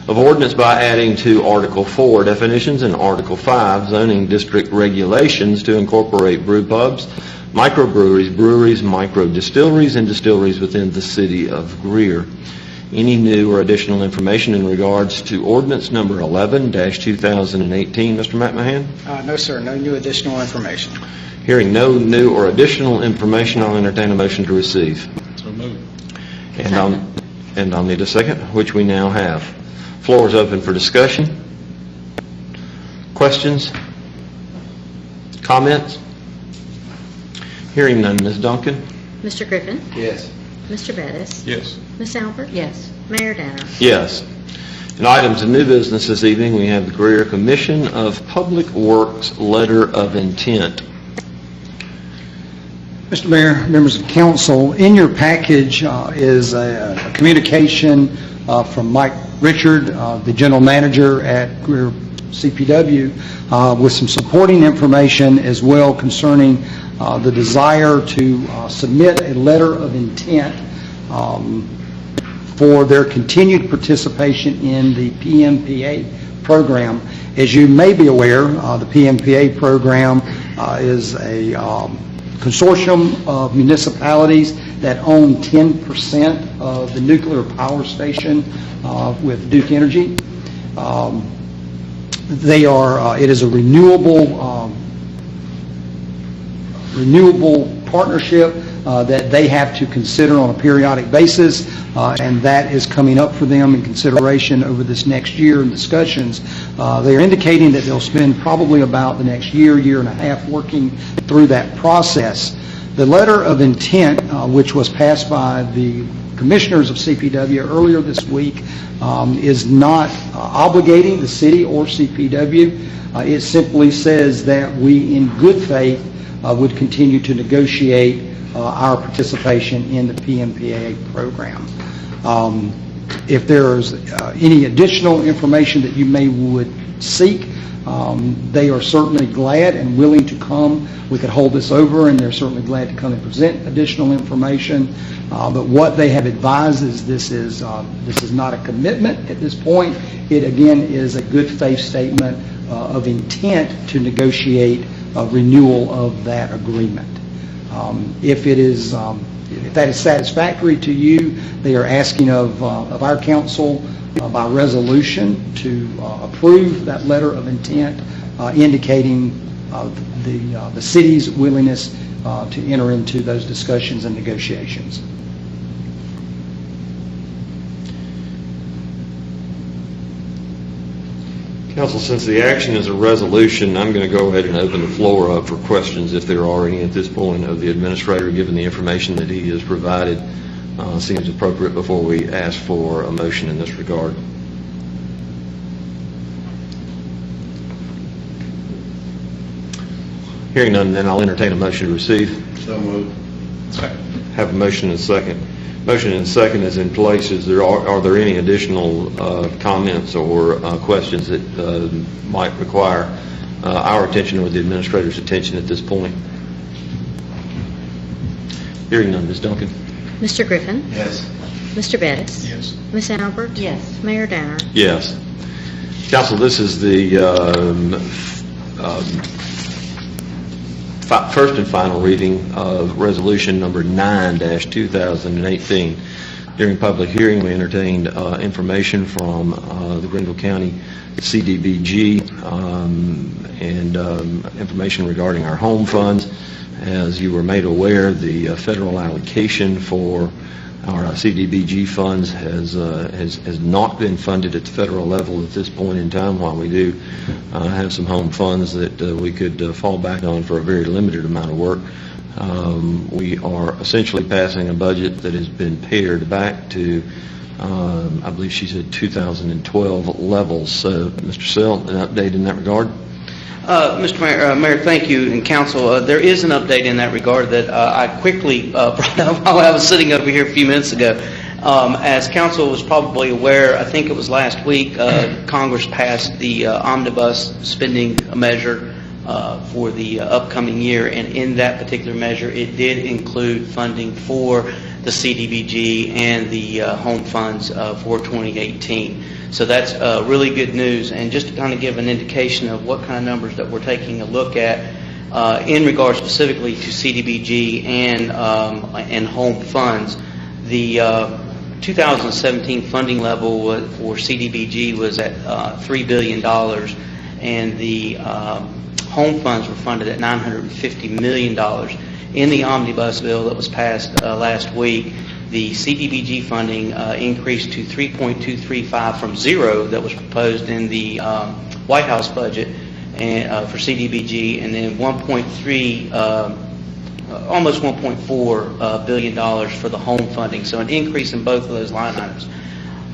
of ordinance by adding to Article 4 definitions and Article 5 zoning district regulations to incorporate brew pubs, microbreweries, breweries, micro distilleries, and distilleries within the City of Greer. Any new or additional information in regards to ordinance number 11-2018, Mr. McMahon? No, sir, no new additional information. Hearing no new or additional information, I'll entertain a motion to receive. So moved. And I'll need a second, which we now have. Floor is open for discussion. Questions? Comments? Hearing none, Ms. Duncan? Mr. Griffin? Yes. Mr. Bettis? Yes. Ms. Albert? Yes. Mayor Danner? Yes. In items of new business this evening, we have the Greer Commission of Public Works Letter of Intent. Mr. Mayor, members of council, in your package is a communication from Mike Richard, the general manager at Greer CPW, with some supporting information as well concerning the desire to submit a letter of intent for their continued participation in the PMPA program. As you may be aware, the PMPA program is a consortium of municipalities that own 10% of the nuclear power station with Duke Energy. It is a renewable partnership that they have to consider on a periodic basis, and that is coming up for them in consideration over this next year in discussions. They are indicating that they'll spend probably about the next year, year and a half working through that process. The letter of intent, which was passed by the commissioners of CPW earlier this week, is not obligating the city or CPW. It simply says that we, in good faith, would continue to negotiate our participation in the PMPA program. If there's any additional information that you would seek, they are certainly glad and willing to come. We could hold this over, and they're certainly glad to come and present additional information. But what they have advised is this is not a commitment at this point. It again is a good faith statement of intent to negotiate a renewal of that agreement. If that is satisfactory to you, they are asking of our council by resolution to approve that letter of intent, indicating the city's willingness to enter into those discussions and negotiations. Council, since the action is a resolution, I'm going to go ahead and open the floor up for questions, if there are any at this point, of the administrator, given the information that he has provided. Seems appropriate before we ask for a motion in this regard. Hearing none, then I'll entertain a motion to receive. So moved. Second. Have a motion and a second. Motion and second is in place. Are there any additional comments or questions that might require our attention or the administrator's attention at this point? Hearing none, Ms. Duncan. Mr. Griffin? Yes. Mr. Bettis? Yes. Ms. Albert? Yes. Mayor Danner? Yes. Council, this is the first and final reading of resolution number 9-2018. During public hearing, we entertained information from the Greenville County CDBG and information regarding our home funds. As you were made aware, the federal allocation for our CDBG funds has not been funded at the federal level at this point in time. While we do have some home funds that we could fall back on for a very limited amount of work, we are essentially passing a budget that has been pared back to, I believe she said 2012 levels. So, Mr. Sell, an update in that regard? Mr. Mayor, thank you, and Council. There is an update in that regard that I quickly brought up while I was sitting over here a few minutes ago. As Council was probably aware, I think it was last week, Congress passed the omnibus spending measure for the upcoming year, and in that particular measure, it did include funding for the CDBG and the home funds for 2018. So that's really good news. And just to kind of give an indication of what kind of numbers that we're taking a look at in regards specifically to CDBG and home funds, the 2017 funding level for CDBG was at $3 billion, and the home funds were funded at $950 million. In the omnibus bill that was passed last week, the CDBG funding increased to 3.235 from zero that was proposed in the White House budget and for CDBG, and then 1.3, almost $1.4 billion for the home funding. So an increase in both of those line items.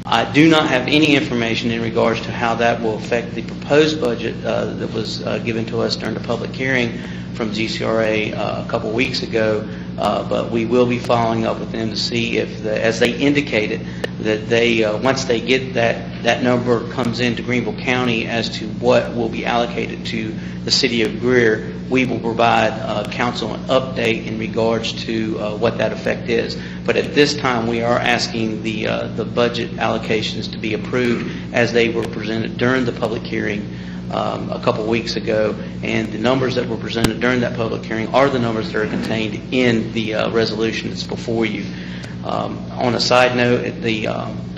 I do not have any information in regards to how that will affect the proposed budget that was given to us during the public hearing from GCRA a couple weeks ago, but we will be following up with them to see if, as they indicated, that they, once they get that number comes into Greenville County as to what will be allocated to the city of Greer, we will provide council an update in regards to what that effect is. But at this time, we are asking the budget allocations to be approved as they were presented during the public hearing a couple weeks ago, and the numbers that were presented during that public hearing are the numbers that are contained in the resolution that's before you. On a side note, the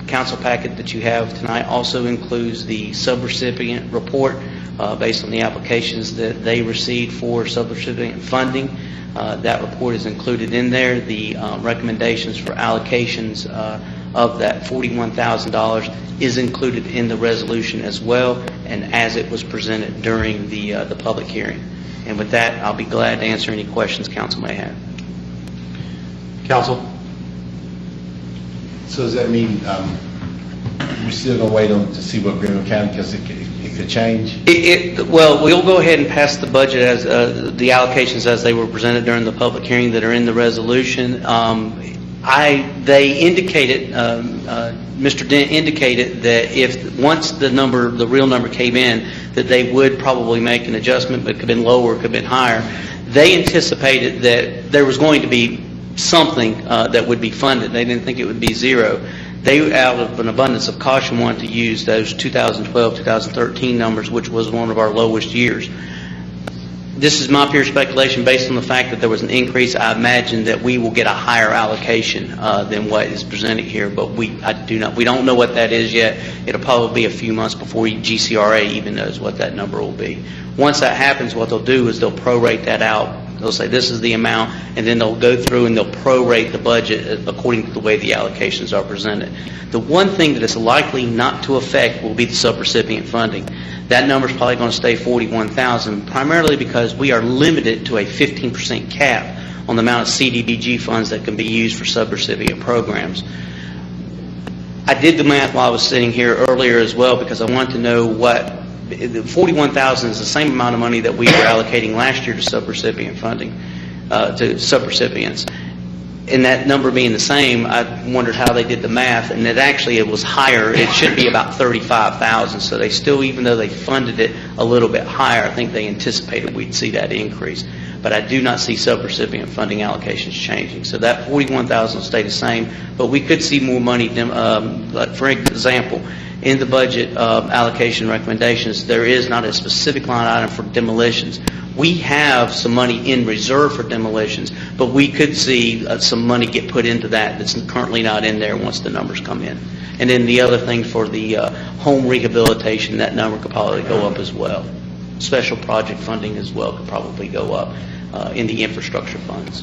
council packet that you have tonight also includes the subrecipient report based on the applications that they received for subrecipient funding. That report is included in there. The recommendations for allocations of that $41,000 is included in the resolution as well, and as it was presented during the public hearing. And with that, I'll be glad to answer any questions council may have. Council? So does that mean we're still going to wait on to see what Greenville County, because it could change? Well, we'll go ahead and pass the budget as the allocations as they were presented during the public hearing that are in the resolution. They indicated, Mr. Dent indicated that if once the real number came in, that they would probably make an adjustment, but it could have been lower, it could have been higher. They anticipated that there was going to be something that would be funded. They didn't think it would be zero. They, out of an abundance of caution, wanted to use those 2012, 2013 numbers, which was one of our lowest years. This is my pure speculation based on the fact that there was an increase. I imagine that we will get a higher allocation than what is presented here, but we don't know what that is yet. It'll probably be a few months before GCRA even knows what that number will be. Once that happens, what they'll do is they'll prorate that out. They'll say this is the amount, and then they'll go through and they'll prorate the budget according to the way the allocations are presented. The one thing that is likely not to affect will be the subrecipient funding. That number is probably going to stay $41,000, primarily because we are limited to a 15% cap on the amount of CDBG funds that can be used for subrecipient programs. I did the math while I was sitting here earlier as well, because I wanted to know what the $41,000 is the same amount of money that we were allocating last year to subrecipient funding, to subrecipients. And that number being the same, I wondered how they did the math, and that actually it was higher. It should be about $35,000. So they still, even though they funded it a little bit higher, I think they anticipated we'd see that increase. But I do not see subrecipient funding allocations changing. So that $41,000 will stay the same, but we could see more money. Like for example, in the budget allocation recommendations, there is not a specific line item for demolitions. We have some money in reserve for demolitions, but we could see some money get put into that that's currently not in there once the numbers come in. And then the other thing for the home rehabilitation, that number could probably go up as well. Special project funding as well could probably go up in the infrastructure funds.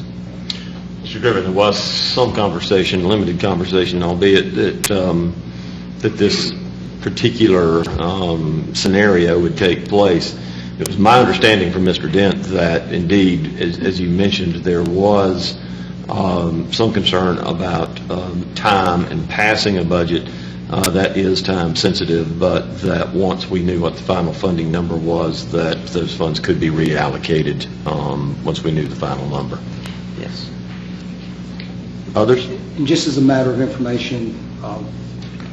Mr. Greer, there was some conversation, limited conversation, albeit that this particular scenario would take place. It was my understanding from Mr. Dent that indeed, as you mentioned, there was some concern about time and passing a budget that is time sensitive, but that once we knew what the final funding number was, that those funds could be reallocated once we knew the final number. Yes. Others? And just as a matter of information,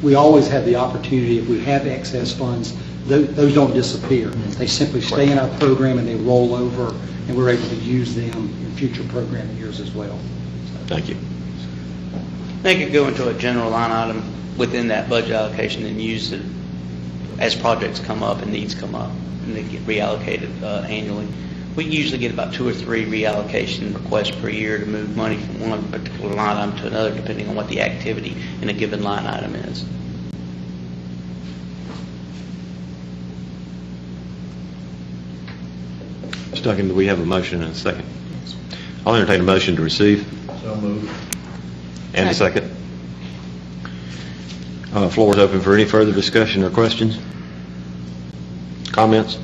we always have the opportunity, if we have excess funds, those don't disappear. They simply stay in our program and they roll over, and we're able to use them in future program years as well. Thank you. They could go into a general line item within that budget allocation and use it as projects come up and needs come up, and they get reallocated annually. We usually get about 2 or 3 reallocation requests per year to move money from one particular line item to another, depending on what the activity in a given line item is. Mr. Duncan, do we have a motion and a second? I'll entertain a motion to receive. So moved. And a second. Floor is open for any further discussion or questions? Comments?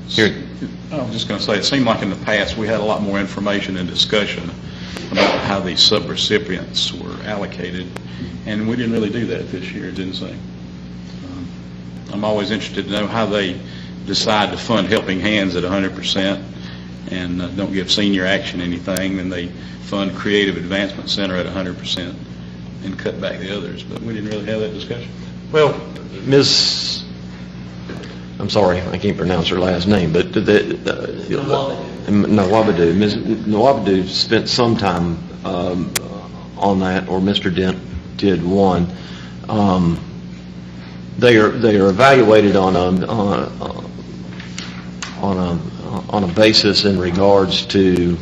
Here. I was just going to say, it seemed like in the past we had a lot more information and discussion about how these subrecipients were allocated, and we didn't really do that this year, it didn't seem. I'm always interested to know how they decide to fund Helping Hands at 100% and don't give Senior Action anything, and they fund Creative Advancement Center at 100% and cut back the others, but we didn't really have that discussion. Well, I'm sorry, I can't pronounce her last name, but Nawabadu. Ms. Nawabadu spent some time on that, or Mr. Dent did one. They are evaluated on a basis in regards to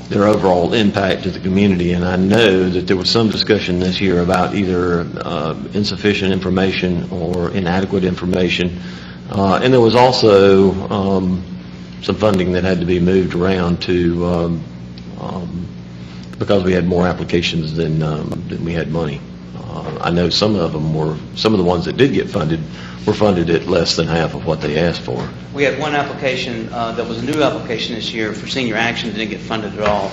their overall impact to the community, and I know that there was some discussion this year about either insufficient information or inadequate information, and there was also some funding that had to be moved around to because we had more applications than we had money. I know some of the ones that did get funded were funded at less than half of what they asked for. We had one application that was a new application this year for Senior Action that didn't get funded at all.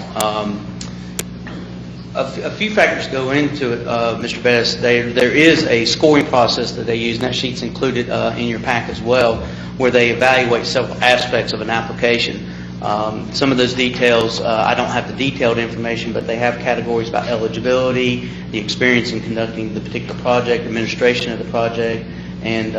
A few factors go into it, Mr. Bettis. There is a scoring process that they use, and that sheet's included in your pack as well, where they evaluate several aspects of an application. Some of those details, I don't have the detailed information, but they have categories about eligibility, the experience in conducting the particular project, administration of the project, and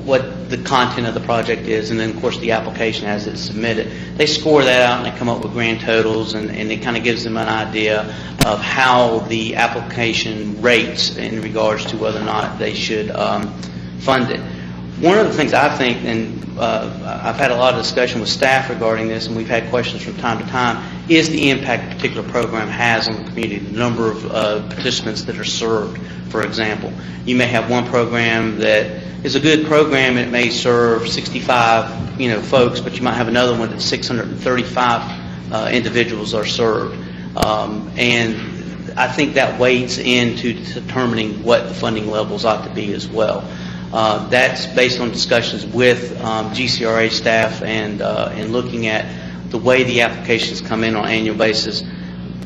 what the content of the project is, and then of course the application as it's submitted. They score that out and they come up with grand totals, and it kind of gives them an idea of how the application rates in regards to whether or not they should fund it. One of the things I think, and I've had a lot of discussion with staff regarding this, and we've had questions from time to time, is the impact a particular program has on the community, the number of participants that are served, for example. You may have one program that is a good program, and it may serve 65 folks, but you might have another one that 635 individuals are served. And I think that weighs into determining what the funding levels ought to be as well. That's based on discussions with GCRA staff and looking at the way the applications come in on an annual basis.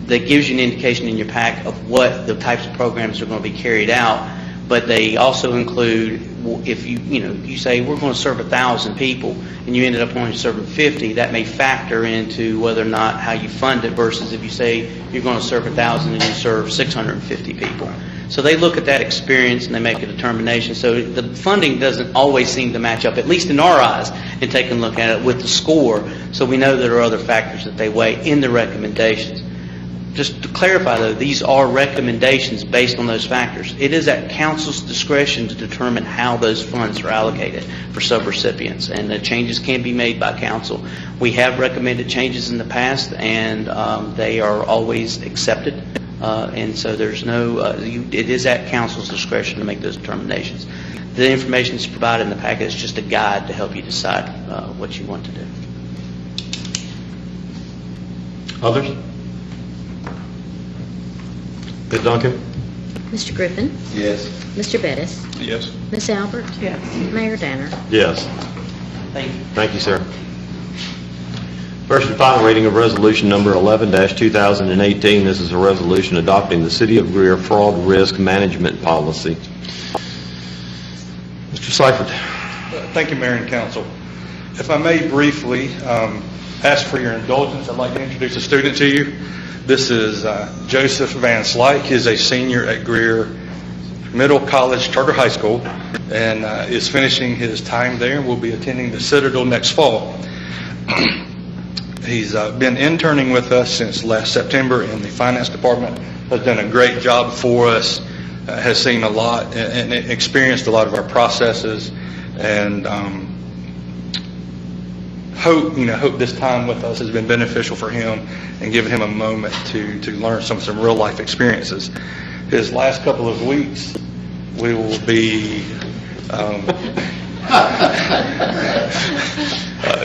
That gives you an indication in your pack of what the types of programs are going to be carried out, but they also include, if you say we're going to serve 1,000 people and you ended up only serving 50, that may factor into whether or not how you fund it versus if you say you're going to serve 1,000 and you serve 650 people. So they look at that experience and they make a determination. So the funding doesn't always seem to match up, at least in our eyes, and take a look at it with the score. So we know there are other factors that they weigh in the recommendations. Just to clarify, though, these are recommendations based on those factors. It is at Council's discretion to determine how those funds are allocated for subrecipients, and the changes can be made by Council. We have recommended changes in the past, and they are always accepted. And so there's no, it is at Council's discretion to make those determinations. The information that's provided in the packet is just a guide to help you decide what you want to do. Others? Ms. Duncan? Mr. Griffin? Yes. Mr. Bettis? Yes. Ms. Albert? Yes. Mayor Danner? Yes. Thank you. Thank you, sir. First and final reading of resolution number 11-2018. This is a resolution adopting the City of Greer fraud risk management policy. Mr. Seifert. Thank you, Mayor and Council. If I may briefly ask for your indulgence, I'd like to introduce a student to you. This is Joseph Van Slyke. He's a senior at Greer Middle College Charter High School and is finishing his time there and will be attending the Citadel next fall. He's been interning with us since last September in the finance department, has done a great job for us, has seen a lot and experienced a lot of our processes, and hope this time with us has been beneficial for him and given him a moment to learn some real life experiences. His last couple of weeks, we will be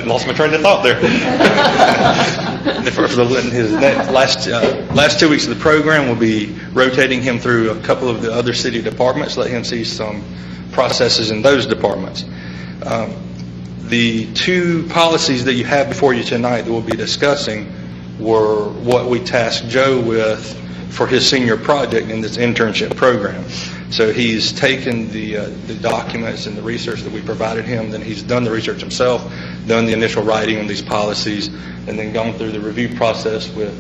lost my train of thought there. His last 2 weeks of the program, we'll be rotating him through a couple of the other city departments, let him see some processes in those departments. The two policies that you have before you tonight that we'll be discussing were what we tasked Joe with for his senior project in this internship program. So he's taken the documents and the research that we provided him, then he's done the research himself, done the initial writing on these policies, and then gone through the review process with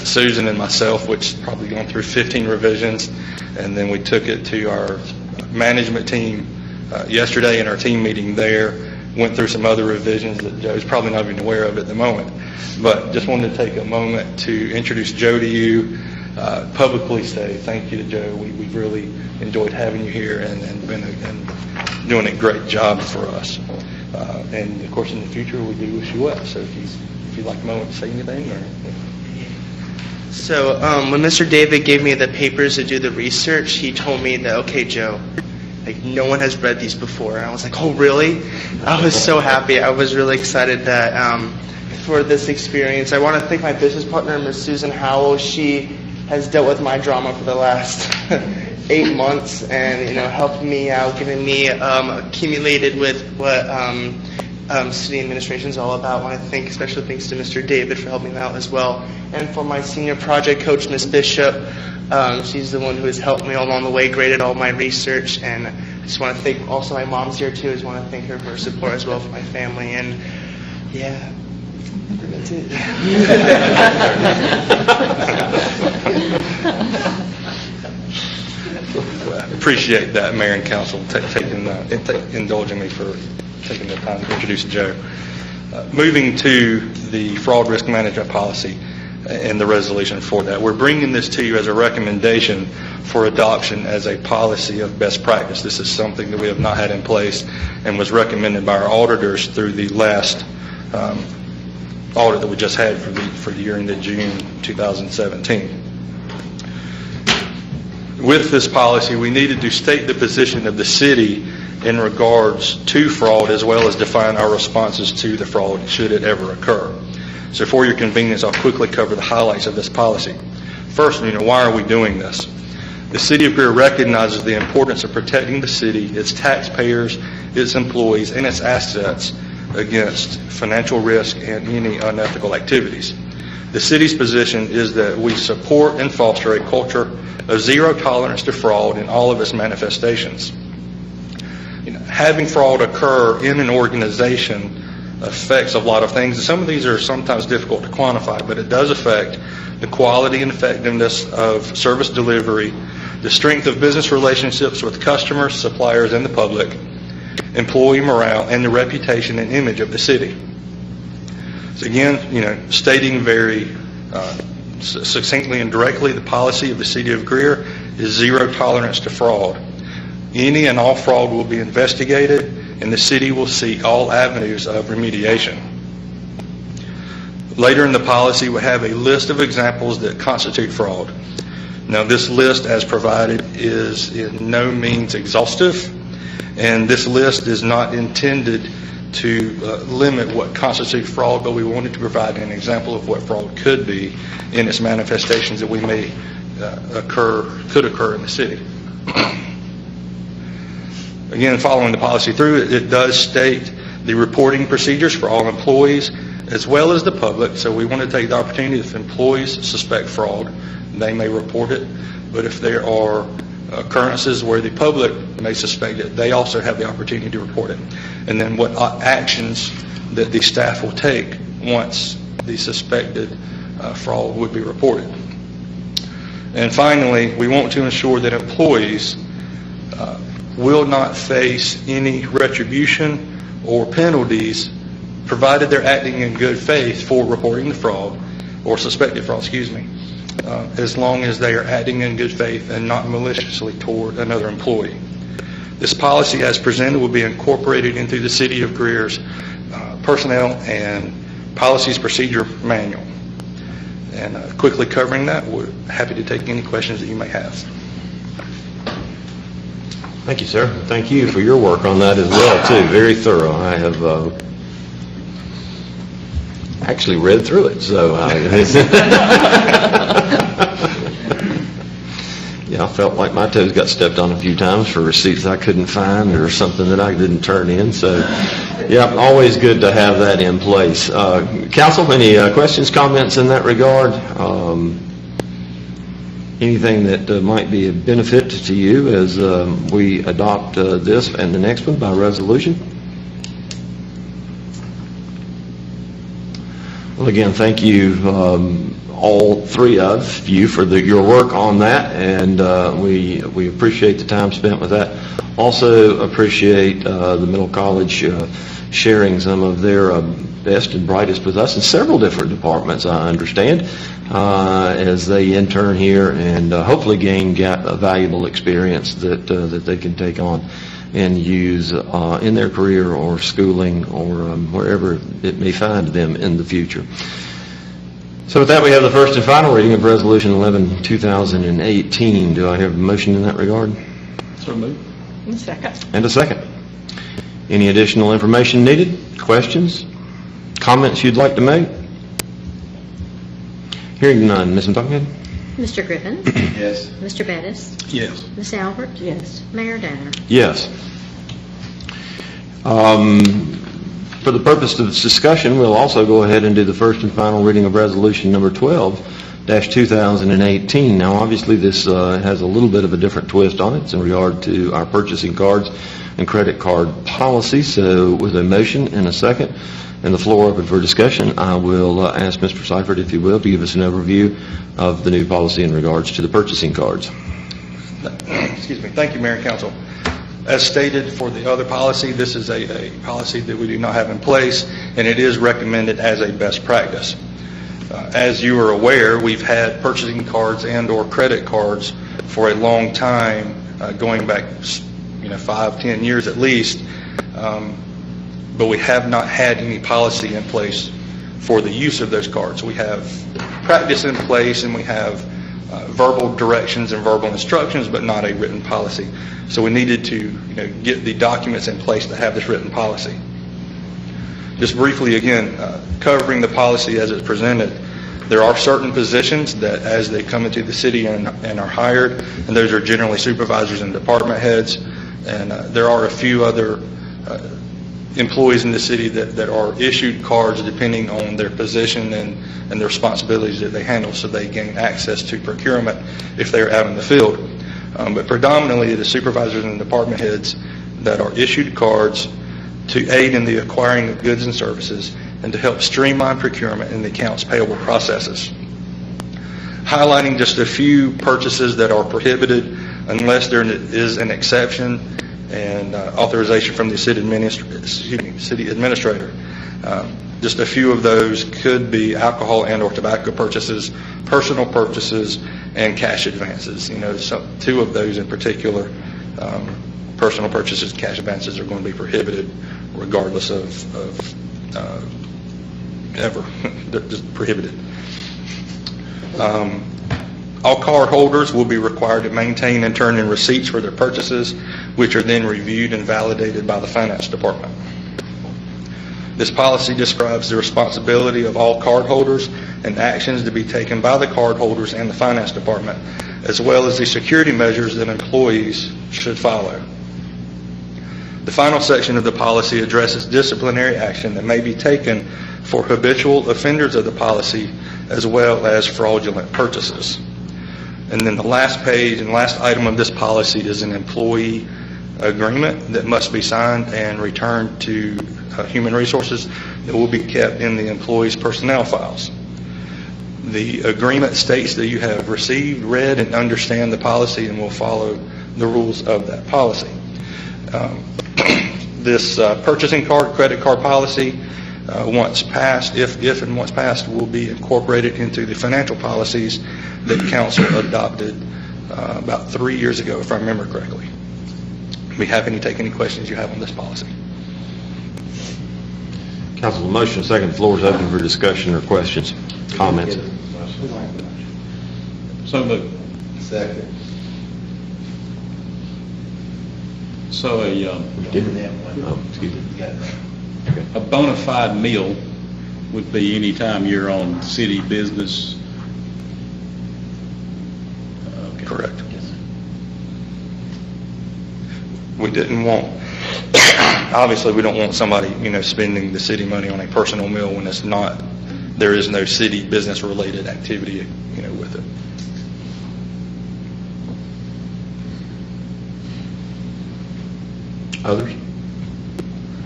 Susan and myself, which has probably gone through 15 revisions, and then we took it to our management team yesterday in our team meeting there, went through some other revisions that Joe's probably not even aware of at the moment. But just wanted to take a moment to introduce Joe to you, publicly say thank you to Joe. We've really enjoyed having you here and doing a great job for us. And of course in the future we do wish you well. So if you'd like a moment to say anything. So when Mr. David gave me the papers to do the research, he told me that, okay, Joe, like no one has read these before. And I was like, oh, really? I was so happy. I was really excited that for this experience. I want to thank my business partner, Ms. Susan Howell. She has dealt with my drama for the last 8 months and helped me out, getting me accumulated with what city administration is all about. I want to thank, especially thanks to Mr. David for helping me out as well. And for my senior project coach, Ms. Bishop, she's the one who has helped me along the way, graded all my research, and I just want to thank, also my mom's here too, I just want to thank her for her support as well for my family, and yeah, that's it. Appreciate that, Mayor and Council, indulging me for taking the time to introduce Joe. Moving to the fraud risk management policy and the resolution for that. We're bringing this to you as a recommendation for adoption as a policy of best practice. This is something that we have not had in place and was recommended by our auditors through the last audit that we just had for the year ended June 2017. With this policy, we needed to state the position of the city in regards to fraud, as well as define our responses to the fraud should it ever occur. So for your convenience, I'll quickly cover the highlights of this policy. First, why are we doing this? The City of Greer recognizes the importance of protecting the city, its taxpayers, its employees, and its assets against financial risk and any unethical activities. The city's position is that we support and foster a culture of zero tolerance to fraud in all of its manifestations. Having fraud occur in an organization affects a lot of things. And some of these are sometimes difficult to quantify, but it does affect the quality and effectiveness of service delivery, the strength of business relationships with customers, suppliers, and the public, employee morale, and the reputation and image of the city. So again, stating very succinctly and directly, the policy of the City of Greer is zero tolerance to fraud. Any and all fraud will be investigated, and the city will seek all avenues of remediation. Later in the policy, we have a list of examples that constitute fraud. Now, this list, as provided, is in no means exhaustive, and this list is not intended to limit what constitutes fraud, but we wanted to provide an example of what fraud could be in its manifestations that we may could occur in the city. Again, following the policy through, it does state the reporting procedures for all employees as well as the public. So we want to take the opportunity, if employees suspect fraud, they may report it. But if there are occurrences where the public may suspect it, they also have the opportunity to report it. And then what actions that the staff will take once the suspected fraud would be reported. And finally, we want to ensure that employees will not face any retribution or penalties provided they're acting in good faith for reporting the fraud, or suspected fraud, as long as they are acting in good faith and not maliciously toward another employee. This policy as presented will be incorporated into the City of Greer's Personnel and Policies Procedure Manual. And quickly covering that, we're happy to take any questions that you may have. Thank you, sir. Thank you for your work on that as well, too. Very thorough. I have actually read through it, so yeah, I felt like my toes got stepped on a few times for receipts I couldn't find or something that I didn't turn in. So, yeah, always good to have that in place. Council, any questions, comments in that regard? Anything that might be a benefit to you as we adopt this and the next one by resolution? Well, again, thank you, all three of you, for your work on that, and we appreciate the time spent with that. Also appreciate the Middle College sharing some of their best and brightest with us in several different departments, I understand, as they intern here and hopefully gain a valuable experience that they can take on and use in their career or schooling or wherever it may find them in the future. So with that, we have the first and final reading of Resolution 11, 2018. Do I have a motion in that regard? So moved. Second. And a second. Any additional information needed? Questions? Comments you'd like to make? Hearing none. Ms. Mcdonald? Mr. Griffin? Yes. Mr. Bettis? Yes. Ms. Albert? Yes. Mayor Danner? Yes. For the purpose of this discussion, we'll also go ahead and do the first and final reading of Resolution number 12-2018. Now, obviously, this has a little bit of a different twist on it. It's in regard to our purchasing cards and credit card policy. So with a motion and a second and the floor open for discussion, I will ask Mr. Seifert, if you will, to give us an overview of the new policy in regards to the purchasing cards. Excuse me. Thank you, Mayor and Council. As stated for the other policy, this is a policy that we do not have in place, and it is recommended as a best practice. As you are aware, we've had purchasing cards and or credit cards for a long time, going back 5-10 years at least, but we have not had any policy in place for the use of those cards. We have practice in place, and we have verbal directions and verbal instructions, but not a written policy. So we needed to get the documents in place to have this written policy. Just briefly again, covering the policy as it's presented, there are certain positions that as they come into the city and are hired, and those are generally supervisors and department heads, and there are a few other employees in the city that are issued cards depending on their position and the responsibilities that they handle, so they gain access to procurement if they're out in the field. But predominantly it is supervisors and department heads that are issued cards to aid in the acquiring of goods and services and to help streamline procurement and the accounts payable processes. Highlighting just a few purchases that are prohibited unless there is an exception and authorization from the city administrator. Just a few of those could be alcohol and or tobacco purchases, personal purchases, and cash advances. Two of those in particular, personal purchases and cash advances, are going to be prohibited regardless of ever. They're just prohibited. All card holders will be required to maintain and turn in receipts for their purchases, which are then reviewed and validated by the finance department. This policy describes the responsibility of all card holders and actions to be taken by the card holders and the finance department, as well as the security measures that employees should follow. The final section of the policy addresses disciplinary action that may be taken for habitual offenders of the policy, as well as fraudulent purchases. And then the last page and last item of this policy is an employee agreement that must be signed and returned to Human Resources that will be kept in the employee's personnel files. The agreement states that you have received, read, and understand the policy and will follow the rules of that policy. This purchasing card, credit card policy, once passed, if and once passed, will be incorporated into the financial policies that council adopted about 3 years ago, if I remember correctly. I'd be happy to take any questions you have on this policy. Council, the motion, second, the floor is open for discussion or questions, comments. So moved. Second. So Oh, excuse me. a bona fide meal would be any time you're on city business? Okay. Correct. We didn't want, obviously, we don't want somebody, spending the city money on a personal meal when it's not, there is no city business-related activity, with it. Others?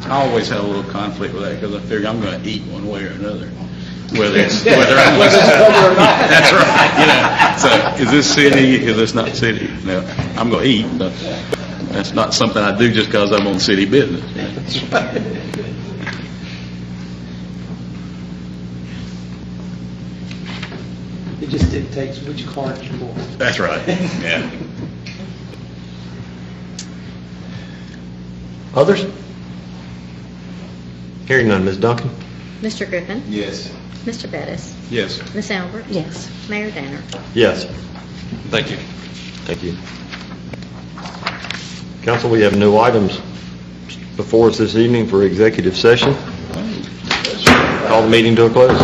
I always have a little conflict with that because I figure I'm going to eat one way or another, whether I'm or not. That's right. So is this city? Is this not city? No, I'm going to eat, but that's not something I do just because I'm on city business. It just dictates which card you pull. That's right. Yeah. Others? Hearing none, Ms. Duncan? Mr. Griffin? Yes. Mr. Bettis? Yes. Ms. Albert? Yes. Mayor Danner? Yes. Thank you. Thank you. Council, we have no items before us this evening for executive session. Call the meeting to a close.